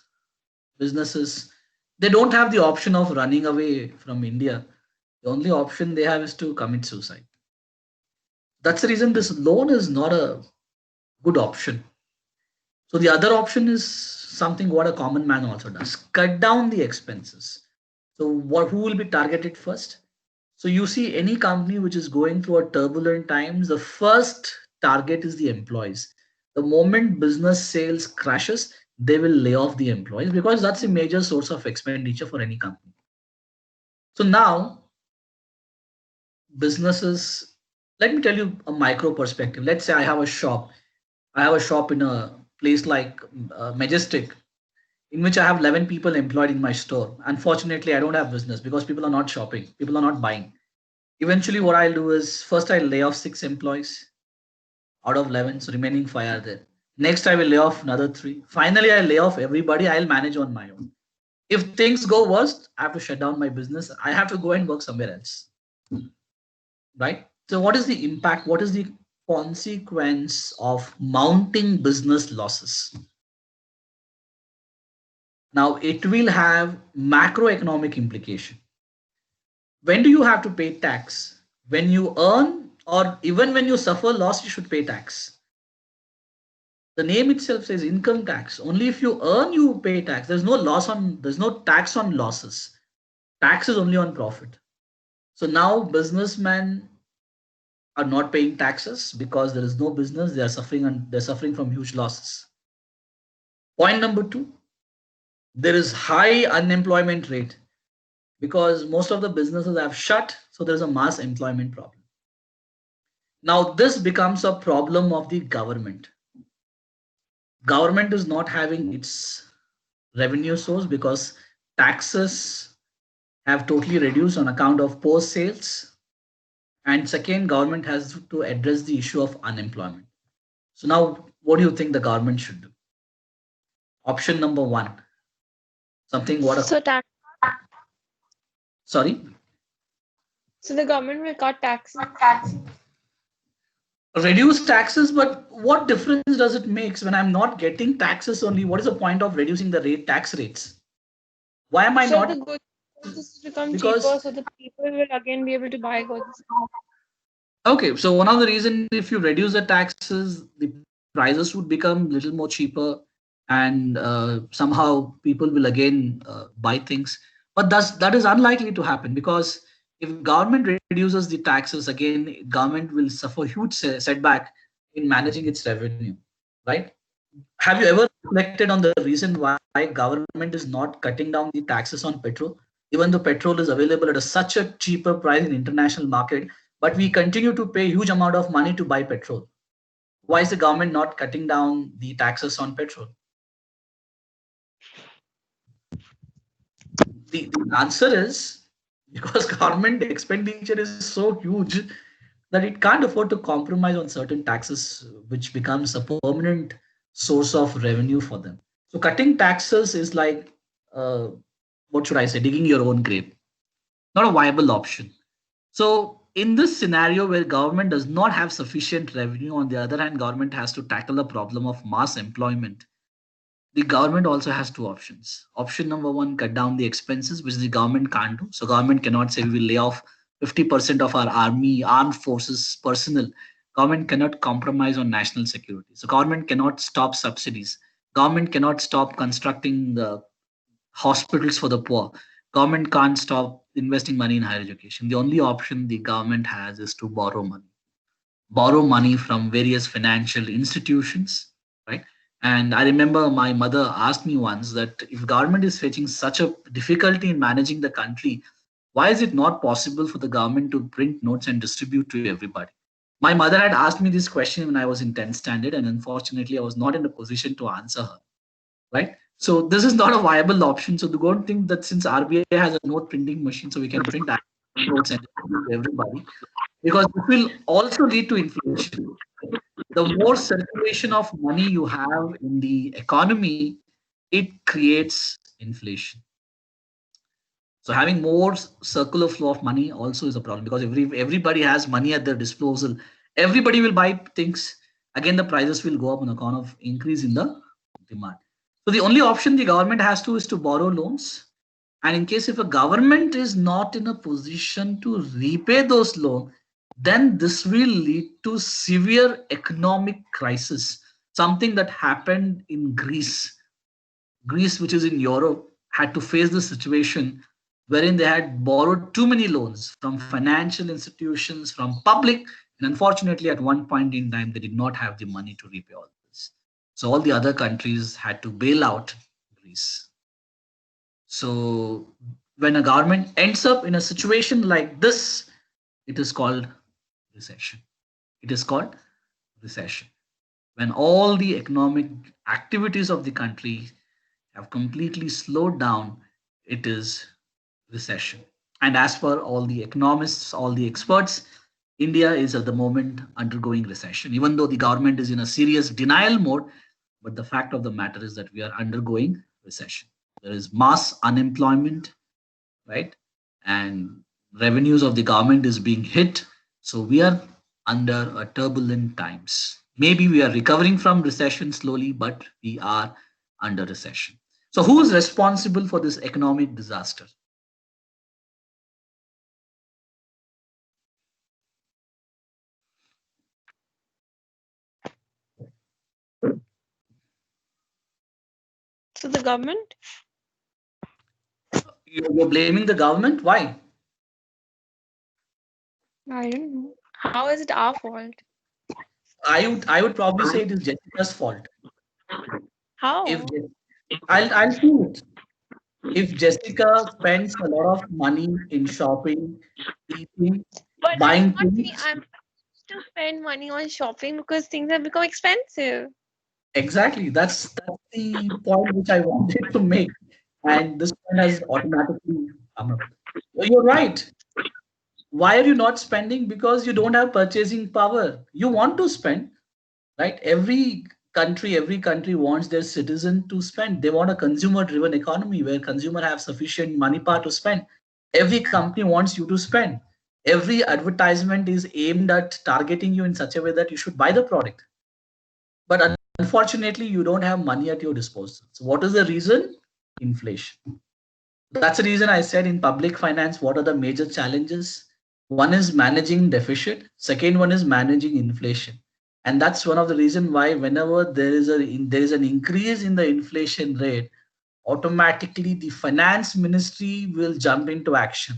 [SPEAKER 1] they don't have the option of running away from India. The only option they have is to commit suicide. That's the reason this loan is not a good option. So the other option is something what a common man also does: cut down the expenses. So who will be targeted first? So you see any company which is going through a turbulent times, the first target is the employees. The moment business sales crashes, they will lay off the employees because that's a major source of expenditure for any company. So now businesses, let me tell you a micro perspective. Let's say I have a shop. I have a shop in a place like Majestic, in which I have 11 people employed in my store. Unfortunately, I don't have business because people are not shopping, people are not buying. Eventually, what I'll do is first I'll lay off 6 employees out of 11, so remaining 5 are there. Next, I will lay off another 3. Finally, I'll lay off everybody. I'll manage on my own. If things go worst, I have to shut down my business. I have to go and work somewhere else. Right? So, what is the impact? What is the consequence of mounting business losses? Now, it will have macroeconomic implication. When do you have to pay tax? When you earn, or even when you suffer loss, you should pay tax. The name itself says income tax. Only if you earn, you pay tax. There's no tax on losses. Tax is only on profit. So now businessmen are not paying taxes because there is no business. They are suffering, and they're suffering from huge losses. Point number 2, there is high unemployment rate because most of the businesses have shut. So there's a mass employment problem. Now this becomes a problem of the government. Government is not having its revenue source because taxes have totally reduced on account of post sales. And second, government has to address the issue of unemployment. So now, what do you think the government should do? Option number 1, something what?
[SPEAKER 2] So tax.
[SPEAKER 1] Sorry.
[SPEAKER 2] So the government will cut taxes.
[SPEAKER 1] Reduce taxes, but what difference does it make when I'm not getting taxes only? What is the point of reducing the tax rates? Why am I
[SPEAKER 2] So
[SPEAKER 1] not?
[SPEAKER 2] the goods become
[SPEAKER 1] Because
[SPEAKER 2] cheaper, so the people will again be able to buy goods.
[SPEAKER 1] okay, so one of the reasons, if you reduce the taxes, the prices would become a little more cheaper, and somehow people will again buy things. But that is unlikely to happen because if government reduces the taxes, again, government will suffer huge setback in managing its revenue, right? Have you ever reflected on the reason why government is not cutting down the taxes on petrol, even though petrol is available at such a cheaper price in international market, but we continue to pay huge amount of money to buy petrol? Why is the government not cutting down the taxes on petrol? The answer is because government expenditure is so huge that it can't afford to compromise on certain taxes, which becomes a permanent source of revenue for them. So cutting taxes is like, what should I say, digging your own grave. Not a viable option. So in this scenario where government does not have sufficient revenue, on the other hand, government has to tackle the problem of mass employment. The government also has 2 options. Option number 1, cut down the expenses, which the government can't do. So government cannot say we will lay off 50% of our armed forces personnel. Government cannot compromise on national security. So government cannot stop subsidies. Government cannot stop constructing the hospitals for the poor. Government can't stop investing money in higher education. The only option the government has is to borrow money. Borrow money from various financial institutions, right? And I remember my mother asked me once that if government is facing such a difficulty in managing the country, why is it not possible for the government to print notes and distribute to everybody? My mother had asked me this question when I was in 10th standard, and unfortunately, I was not in a position to answer her. Right? So this is not a viable option. So don't think that since RBI has a note printing machine, so we can print notes and distribute to everybody, because it will also lead to inflation. The more circulation of money you have in the economy, it creates inflation. So having more circular flow of money also is a problem, because everybody has money at their disposal. Everybody will buy things. Again, the prices will go up on account of increase in the demand. So the only option the government has to is to borrow loans. And in case if a government is not in a position to repay those loans, then this will lead to severe economic crisis. Something that happened in Greece. Greece, which is in Europe, had to face the situation wherein they had borrowed too many loans from financial institutions, from public, and unfortunately, at one point in time, they did not have the money to repay all this. So all the other countries had to bail out Greece. So when a government ends up in a situation like this, it is called recession. It is called recession. When all the economic activities of the country have completely slowed down, it is recession. And as per all the economists, all the experts, India is at the moment undergoing recession, even though the government is in a serious denial mode. But the fact of the matter is that we are undergoing recession. There is mass unemployment, right? And revenues of the government is being hit. So we are under a turbulent times. Maybe we are recovering from recession slowly, but we are under recession. So who is responsible for this economic disaster?
[SPEAKER 2] So the government?
[SPEAKER 1] You're blaming the government? Why?
[SPEAKER 2] I don't know. How is it our fault?
[SPEAKER 1] I would probably say it is Jessica's fault. If
[SPEAKER 2] How?
[SPEAKER 1] I'll prove it. If Jessica spends a lot of money in shopping, eating,
[SPEAKER 2] But
[SPEAKER 1] buying
[SPEAKER 2] I'm
[SPEAKER 1] things,
[SPEAKER 2] to spend money on shopping because things have become expensive.
[SPEAKER 1] exactly. That's the point which I wanted to make, and this point has automatically come up. So you're right. Why are you not spending? Because you don't have purchasing power. You want to spend, right? Every country wants their citizen to spend. They want a consumer driven economy where consumer have sufficient money power to spend. Every company wants you to spend. Every advertisement is aimed at targeting you in such a way that you should buy the product, but unfortunately you don't have money at your disposal. So what is the reason? Inflation. That's the reason I said in public finance, what are the major challenges? One is managing deficit. Second one is managing inflation. And that's one of the reason why whenever there is an increase in the inflation rate, automatically the finance ministry will jump into action.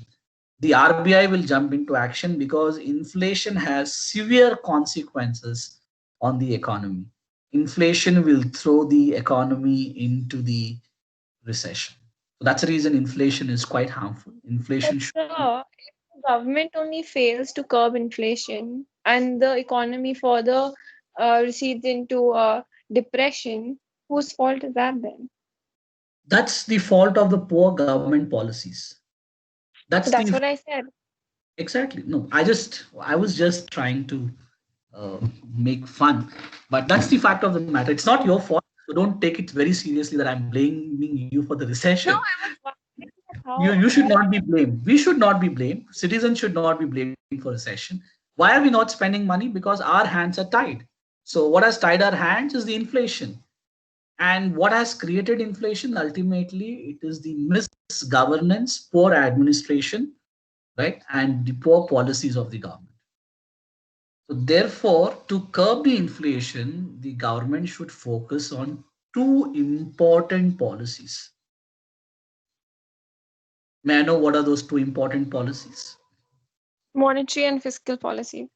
[SPEAKER 1] The RBI will jump into action because inflation has severe consequences on the economy. Inflation will throw the economy into the recession. So that's the reason inflation is quite harmful.
[SPEAKER 2] But
[SPEAKER 1] Inflation should be
[SPEAKER 2] if the government only fails to curb inflation and the economy further recedes into depression, whose fault is that then?
[SPEAKER 1] that's the fault of the poor government policies. That's
[SPEAKER 2] That's
[SPEAKER 1] the
[SPEAKER 2] what I said.
[SPEAKER 1] exactly no. I was just trying to uh, make fun, but that's the fact of the matter. It's not your fault. So don't take it very seriously that I'm blaming you for the
[SPEAKER 2] No,
[SPEAKER 1] recession.
[SPEAKER 2] I was wondering
[SPEAKER 1] You should
[SPEAKER 2] how
[SPEAKER 1] not be blamed. We should not be blamed. Citizens should not be blamed for recession. Why are we not spending money? Because our hands are tied. So what has tied our hands is the inflation. And what has created inflation? Ultimately, it is the misgovernance, poor administration, right? And the poor policies of the government. So therefore, to curb the inflation, the government should focus on two important policies. May I know what are those two important policies?
[SPEAKER 2] monetary and fiscal policy.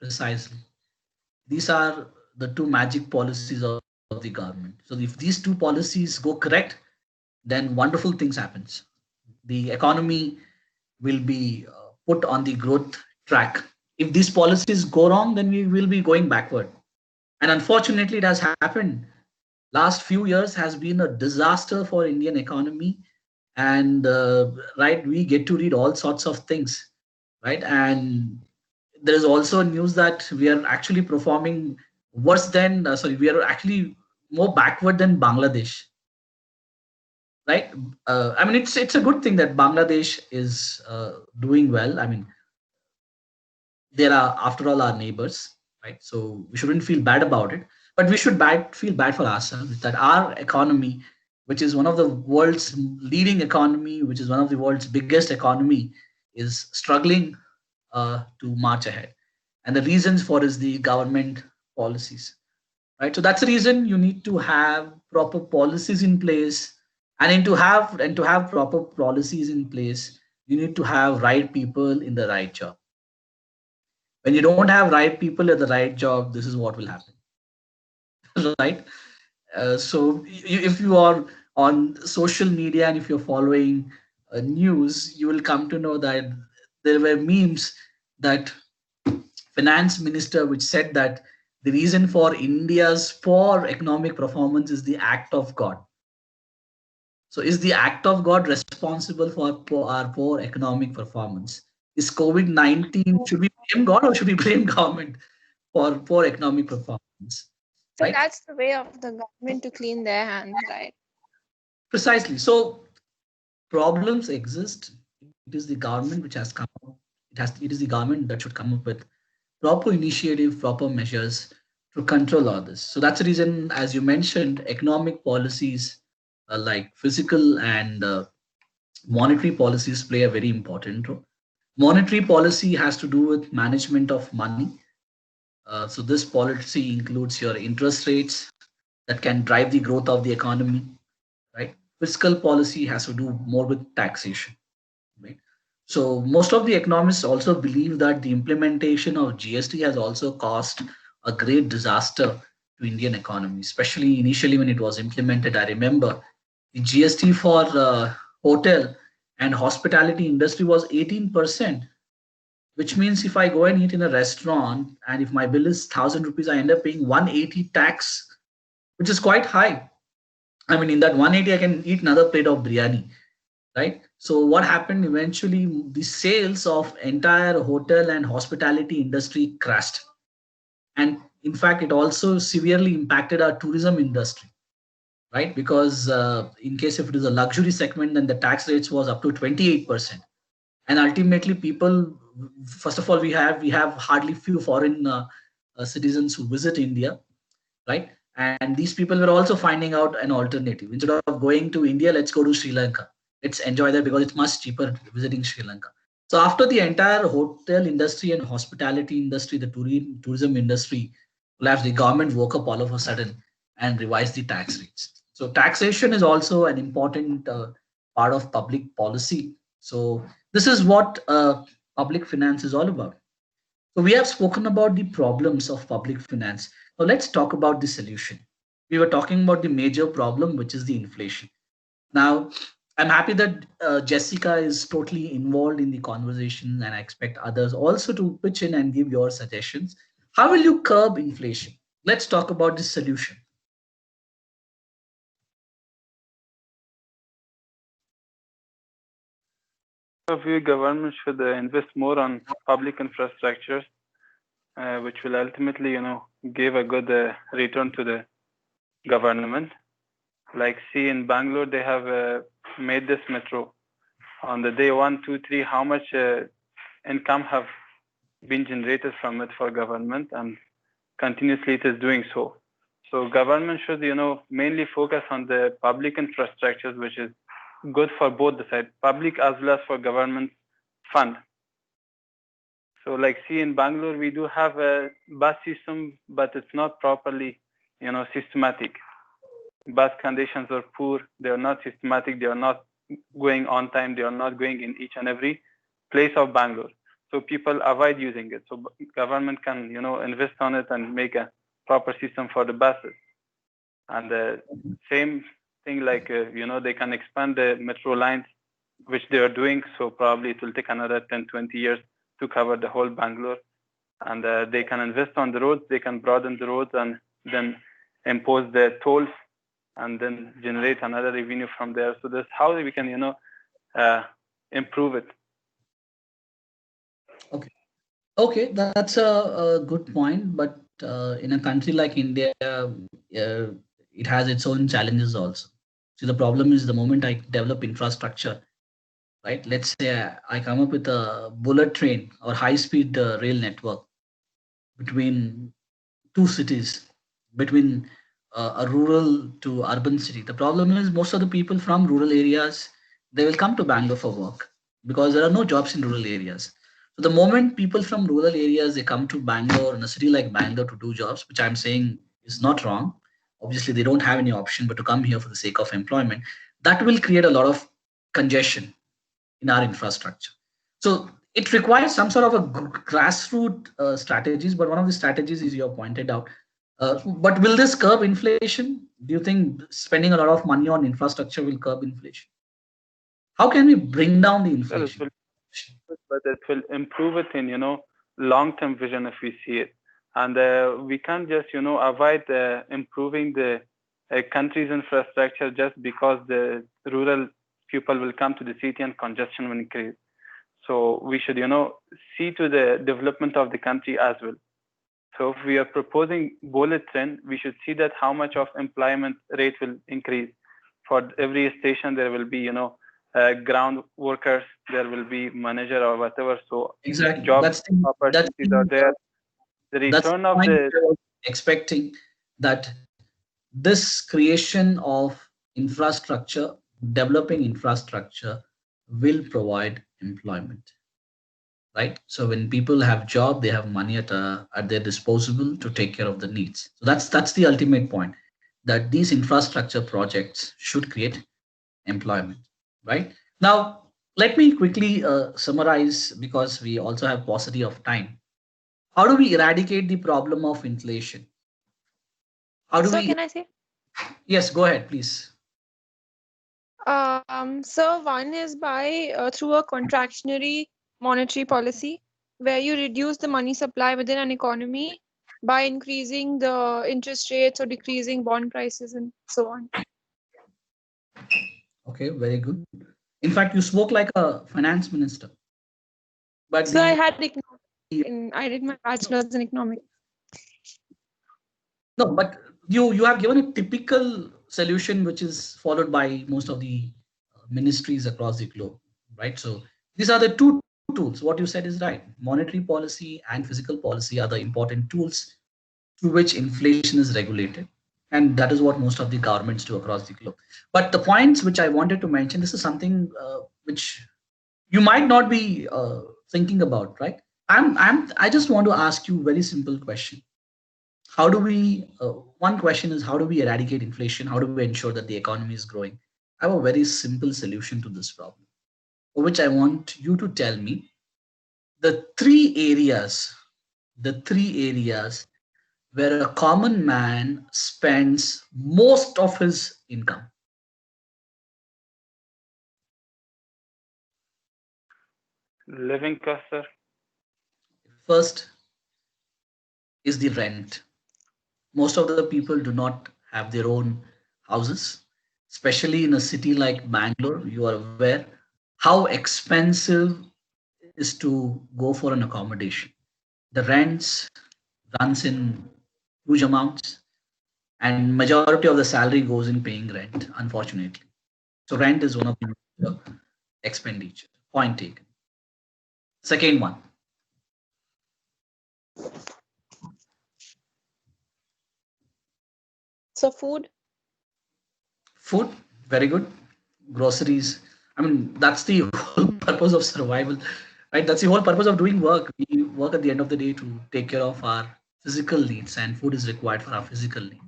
[SPEAKER 1] Precisely. These are the two magic policies of of the government. So if these two policies go correct, then wonderful things happens. The economy will be put on the growth track. If these policies go wrong, then we will be going backward. And unfortunately, it has happened. Last few years has been a disaster for Indian economy, and right, we get to read all sorts of things, right? And there is also news that we are actually performing worse than sorry, we are actually more backward than Bangladesh, right? I mean, it's a good thing that Bangladesh is doing well. I mean, they are after all our neighbors, right? So we shouldn't feel bad about it, but we should feel bad for ourselves that our economy, which is one of the world's leading economy, which is one of the world's biggest economy, is struggling to march ahead. And the reasons for is the government policies, right? So that's the reason you need to have proper policies in place, and to have proper policies in place, you need to have right people in the right job. When you don't have right people at the right job, this is what will happen. Right? So if you are on social media and if you're following news, you will come to know that there were memes that finance minister which said that the reason for India's poor economic performance is the act of God. So is the act of God responsible for our poor economic performance? Is COVID-19, should we blame God or should we blame government for poor economic performance?
[SPEAKER 2] So
[SPEAKER 1] Right?
[SPEAKER 2] that's the way of the government to clean their hands, right?
[SPEAKER 1] Precisely. So problems exist. It is the government which has come up. It is the government that should come up with proper initiative, proper measures to control all this. So that's the reason, as you mentioned, economic policies like physical and monetary policies play a very important role. Monetary policy has to do with management of money. So this policy includes your interest rates that can drive the growth of the economy, right? Fiscal policy has to do more with taxation, right? So most of the economists also believe that the implementation of GST has also caused a great disaster to Indian economy, especially initially when it was implemented. I remember the GST for hotel and hospitality industry was 18%, which means if I go and eat in a restaurant and if my bill is 1,000 rupees, I end up paying 180 tax, which is quite high. I mean, in that 180, I can eat another plate of biryani, right? So what happened eventually, the sales of entire hotel and hospitality industry crashed. And in fact, it also severely impacted our tourism industry, right? Because in case if it is a luxury segment, then the tax rates was up to 28%. And ultimately people, first of all, we have hardly few foreign citizens who visit India, right? And these people were also finding out an alternative. Instead of going to India, let's go to Sri Lanka. Let's enjoy that because it's much cheaper visiting Sri Lanka. So after the entire hotel industry and hospitality industry, the tourism industry collapsed, the government woke up all of a sudden and revised the tax rates. So taxation is also an important part of public policy. So this is what public finance is all about. So we have spoken about the problems of public finance. Now let's talk about the solution. We were talking about the major problem, which is the inflation. Now, I'm happy that Jessica is totally involved in the conversation, and I expect others also to pitch in and give your suggestions. How will you curb inflation? Let's talk about the solution.
[SPEAKER 3] Of view, government should invest more on public infrastructures, which will ultimately, give a good return to the government. Like, see, in Bangalore, they have made this metro. On the day 1, 2, 3, how much income have been generated from it for government, and continuously it is doing so. So government should, mainly focus on the public infrastructures, which is good for both the side, public as well as for government fund. So like, see, in Bangalore, we do have a bus system, but it's not properly, systematic. Bus conditions are poor. They are not systematic. They are not going on time. They are not going in each and every place of Bangalore. So people avoid using it. So government can, invest on it and make a proper system for the buses. And the same thing, like they can expand the metro lines, which they are doing. So probably it will take another 10-20 years to cover the whole Bangalore. And they can invest on the roads, they can broaden the roads, and then impose the tolls, and then generate another revenue from there. So that's how we can improve it.
[SPEAKER 1] Okay, that's a good point. But in a country like India, it has its own challenges also. See, the problem is the moment I develop infrastructure, right? Let's say I come up with a bullet train or high-speed rail network between two cities, between a rural to urban city. The problem is most of the people from rural areas, they will come to Bangalore for work because there are no jobs in rural areas. So the moment people from rural areas they come to Bangalore, in a city like Bangalore, to do jobs, which I'm saying is not wrong. Obviously, they don't have any option but to come here for the sake of employment. That will create a lot of congestion in our infrastructure. So it requires some sort of a grassroots strategies, but one of the strategies is you have pointed out. But will this curb inflation? Do you think spending a lot of money on infrastructure will curb inflation? How can we bring down the
[SPEAKER 3] Well,
[SPEAKER 1] inflation?
[SPEAKER 3] but it will improve it in long-term vision if we see it, and we can't just avoid improving the country's infrastructure just because the rural people will come to the city and congestion will increase. So we should see to the development of the country as well. So if we are proposing bullet train, we should see that how much of employment rate will increase. For every station, there will be ground workers, there will be manager or whatever. So
[SPEAKER 1] Exactly.
[SPEAKER 3] job
[SPEAKER 1] That's
[SPEAKER 3] opportunities are there. The
[SPEAKER 1] that's
[SPEAKER 3] return
[SPEAKER 1] the
[SPEAKER 3] of
[SPEAKER 1] point
[SPEAKER 3] the
[SPEAKER 1] I was expecting, that this creation of infrastructure, developing infrastructure, will provide employment, right? So when people have job, they have money at their disposal to take care of the needs. So that's the ultimate point, that these infrastructure projects should create employment, right? Now, let me quickly summarize, because we also have paucity of time. How do we eradicate the problem of inflation? How do
[SPEAKER 2] So
[SPEAKER 1] we?
[SPEAKER 2] can I say?
[SPEAKER 1] Yes, go ahead, please.
[SPEAKER 2] So one is by through a contractionary monetary policy, where you reduce the money supply within an economy by increasing the interest rates or decreasing bond prices and so on.
[SPEAKER 1] Okay, very good. In fact, you spoke like a finance minister. But
[SPEAKER 2] So I
[SPEAKER 1] the
[SPEAKER 2] had I did my bachelor's in economics.
[SPEAKER 1] no, but you have given a typical solution which is followed by most of the ministries across the globe, right? So these are the two tools. What you said is right. Monetary policy and physical policy are the important tools through which inflation is regulated, and that is what most of the governments do across the globe. But the points which I wanted to mention, this is something which you might not be thinking about, right? I just want to ask you a very simple question. How do we one question is, how do we eradicate inflation? How do we ensure that the economy is growing? I have a very simple solution to this problem, for which I want you to tell me the three areas where a common man spends most of his income.
[SPEAKER 3] living cost, sir.
[SPEAKER 1] First is the rent. Most of the people do not have their own houses, especially in a city like Bangalore. You are aware how expensive it is to go for an accommodation. The rents runs in huge amounts, and majority of the salary goes in paying rent, unfortunately. So rent is one of the major expenditure. Point taken. Second one,
[SPEAKER 2] So food.
[SPEAKER 1] food. Very good. Groceries. I mean, that's the whole purpose of survival, right? That's the whole purpose of doing work. We work at the end of the day to take care of our physical needs, and food is required for our physical need.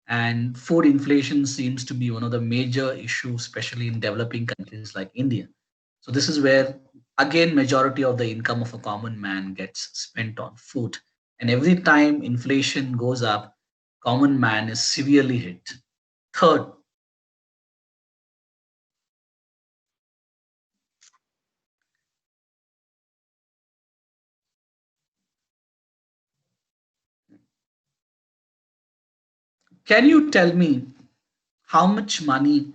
[SPEAKER 1] And food inflation seems to be one of the major issues, especially in developing countries like India. So this is where, again, majority of the income of a common man gets spent on food. And every time inflation goes up, common man is severely hit. Third, can you tell me how much money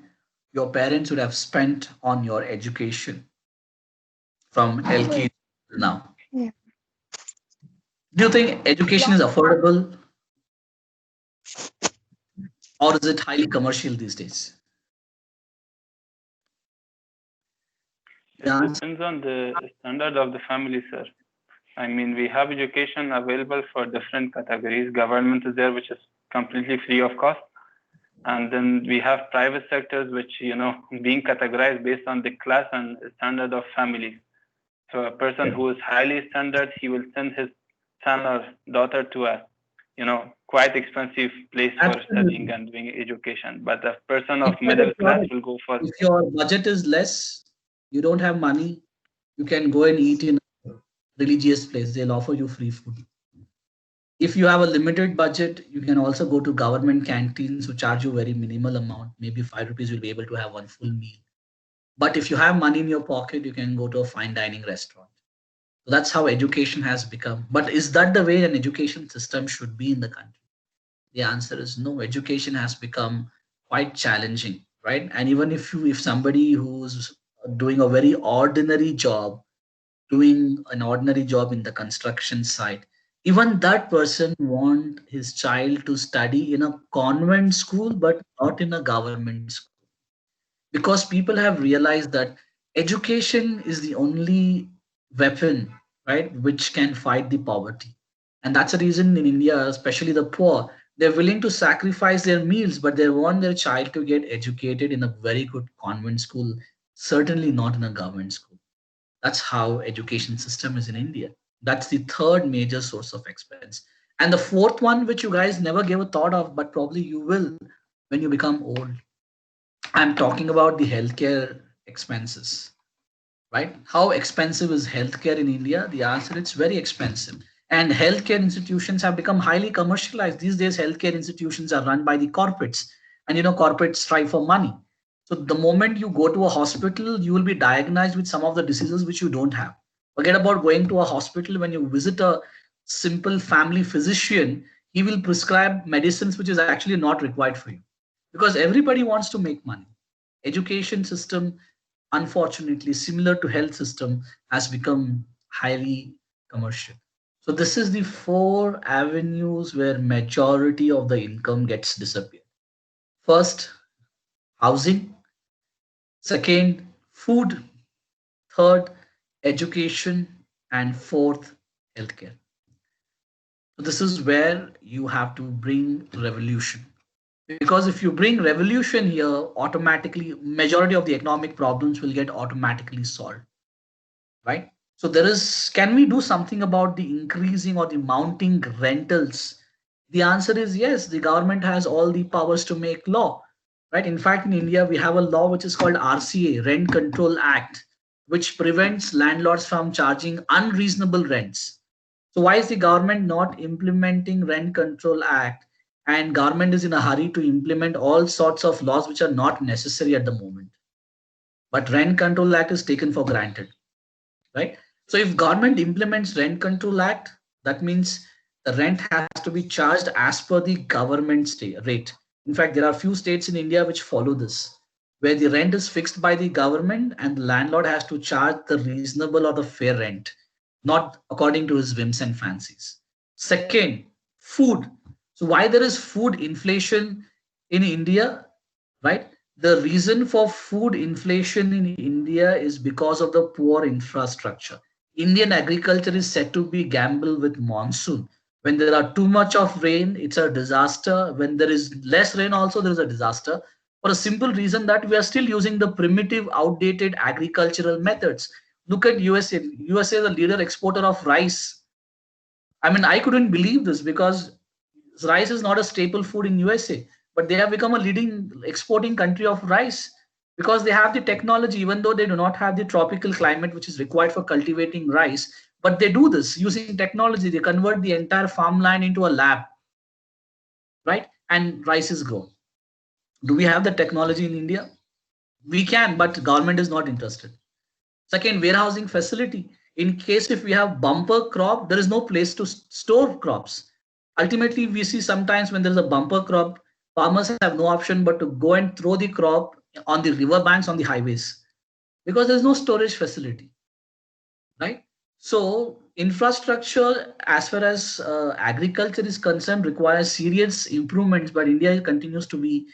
[SPEAKER 1] your parents would have spent on your education from LKG to now?
[SPEAKER 2] Yeah.
[SPEAKER 1] Do you think education is affordable or is it highly commercial these days?
[SPEAKER 3] It depends on the standard of the family, sir. I mean, we have education available for different categories. Government is there, which is completely free of cost. And then we have private sectors, which, being categorized based on the class and standard of families. So a person who is highly standard, he will send his son or daughter to a, quite expensive place for studying and doing education. But a person of middle class will go for.
[SPEAKER 1] If your budget is less, you don't have money, you can go and eat in a religious place. They'll offer you free food. If you have a limited budget, you can also go to government canteens who charge you very minimal amount. Maybe 5 rupees you'll be able to have one full meal. But if you have money in your pocket, you can go to a fine dining restaurant. So that's how education has become. But is that the way an education system should be in the country? The answer is no. Education has become quite challenging, right? And even if somebody who's doing a very ordinary job, doing an ordinary job in the construction site, even that person want his child to study in a convent school but not in a government school, because people have realized that education is the only weapon, right, which can fight the poverty. And that's the reason in India, especially the poor, they're willing to sacrifice their meals, but they want their child to get educated in a very good convent school, certainly not in a government school. That's how education system is in India. That's the third major source of expense. And the fourth one, which you guys never gave a thought of, but probably you will when you become old. I'm talking about the healthcare expenses, right? How expensive is healthcare in India? The answer, it's very expensive. And healthcare institutions have become highly commercialized. These days, healthcare institutions are run by the corporates. And corporates strive for money. So the moment you go to a hospital, you will be diagnosed with some of the diseases which you don't have. Forget about going to a hospital. When you visit a simple family physician, he will prescribe medicines which is actually not required for you, because everybody wants to make money. Education system, unfortunately, similar to health system, has become highly commercial. So this is the four avenues where majority of the income gets disappeared. First, housing. Second, food. Third, education. And fourth, healthcare. So this is where you have to bring revolution. Because if you bring revolution here, automatically majority of the economic problems will get automatically solved, right? So can we do something about the increasing or the mounting rentals? The answer is yes. The government has all the powers to make law, right? In fact, in India, we have a law which is called RCA, Rent Control Act, which prevents landlords from charging unreasonable rents. So why is the government not implementing Rent Control Act? And government is in a hurry to implement all sorts of laws which are not necessary at the moment. But Rent Control Act is taken for granted, right? So if government implements Rent Control Act, that means the rent has to be charged as per the government rate. In fact, there are few states in India which follow this, where the rent is fixed by the government and the landlord has to charge the reasonable or the fair rent, not according to his whims and fancies. Second, food. So why there is food inflation in India, right? The reason for food inflation in India is because of the poor infrastructure. Indian agriculture is said to be gamble with monsoon. When there are too much of rain, it's a disaster. When there is less rain, also there is a disaster. For a simple reason that we are still using the primitive, outdated agricultural methods. Look at USA. USA is a leader exporter of rice. I mean, I couldn't believe this because rice is not a staple food in USA, but they have become a leading exporting country of rice because they have the technology, even though they do not have the tropical climate which is required for cultivating rice. But they do this using technology. They convert the entire farmland into a lab, right? And rice is grown. Do we have the technology in India? We can, but government is not interested. Second, warehousing facility. In case if we have bumper crop, there is no place to store crops. Ultimately, we see sometimes when there is a bumper crop, farmers have no option but to go and throw the crop on the river banks, on the highways, because there is no storage facility, right? So infrastructure as far as agriculture is concerned requires serious improvements, but India continues to be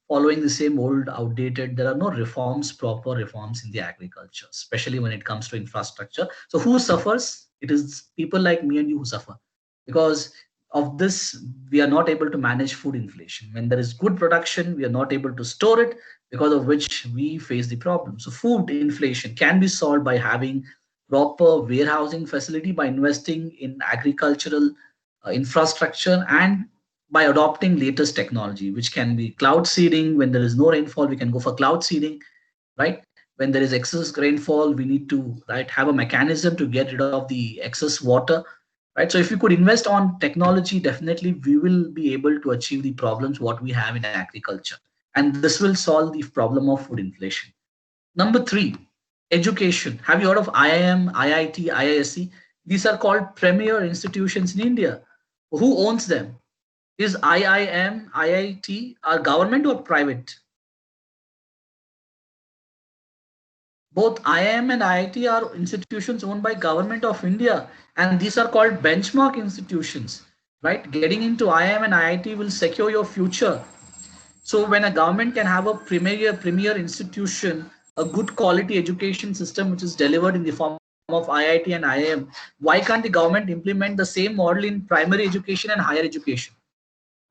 [SPEAKER 1] following the same old outdated. There are no reforms, proper reforms in the agriculture, especially when it comes to infrastructure. So who suffers? It is people like me and you who suffer, because of this we are not able to manage food inflation. When there is good production, we are not able to store it, because of which we face the problem. So food inflation can be solved by having proper warehousing facility, by investing in agricultural infrastructure, and by adopting latest technology, which can be cloud seeding. When there is no rainfall, we can go for cloud seeding, right? When there is excess rainfall, we need to, right, have a mechanism to get rid of the excess water, right? So if you could invest on technology, definitely we will be able to achieve the problems what we have in agriculture, and this will solve the problem of food inflation. Number three, education. Have you heard of IIM, IIT, IISc? These are called premier institutions in India. Who owns them? Is IIM, IIT are government or private? Both IIM and IIT are institutions owned by government of India, and these are called benchmark institutions, right? Getting into IIM and IIT will secure your future. So when a government can have a premier institution, a good quality education system which is delivered in the form of IIT and IIM, why can't the government implement the same model in primary education and higher education?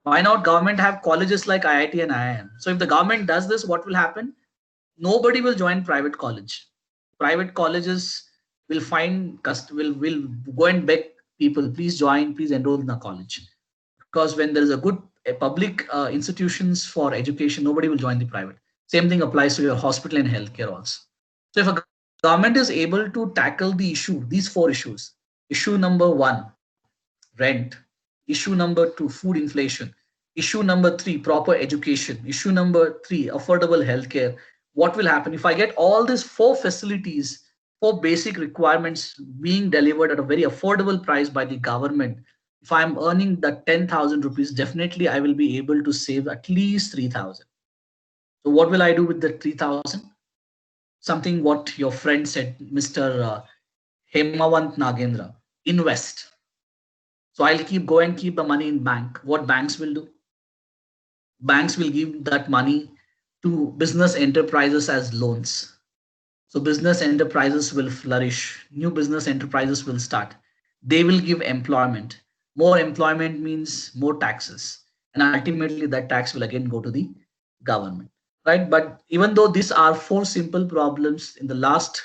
[SPEAKER 1] Why not government have colleges like IIT and IIM? So if the government does this, what will happen? Nobody will join private college. Private colleges will will go and beg people, please join, please enroll in a college. Because when there is a good public institutions for education, nobody will join the private. Same thing applies to your hospital and healthcare also. So if a government is able to tackle the issue, these four issues: issue number one, rent; issue number two, food inflation; issue number three, proper education; issue number three, affordable healthcare. What will happen if I get all these four facilities, four basic requirements being delivered at a very affordable price by the government? If I'm earning that 10,000 rupees, definitely I will be able to save at least 3,000. So what will I do with the 3,000? Something what your friend said, Mr. Hemawant Nagendra: invest. So I'll keep the money in bank. What banks will do? Banks will give that money to business enterprises as loans. So business enterprises will flourish. New business enterprises will start. They will give employment. More employment means more taxes. And ultimately that tax will again go to the government, right? But even though these are four simple problems, in the last,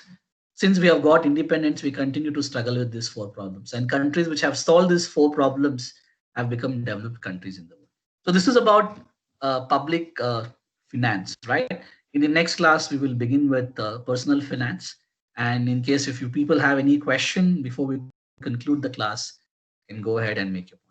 [SPEAKER 1] since we have got independence, we continue to struggle with these four problems. And countries which have solved these four problems have become developed countries in the world. So this is about public finance, right? In the next class, we will begin with personal finance. And in case if you people have any question before we conclude the class, you can go ahead and make your point.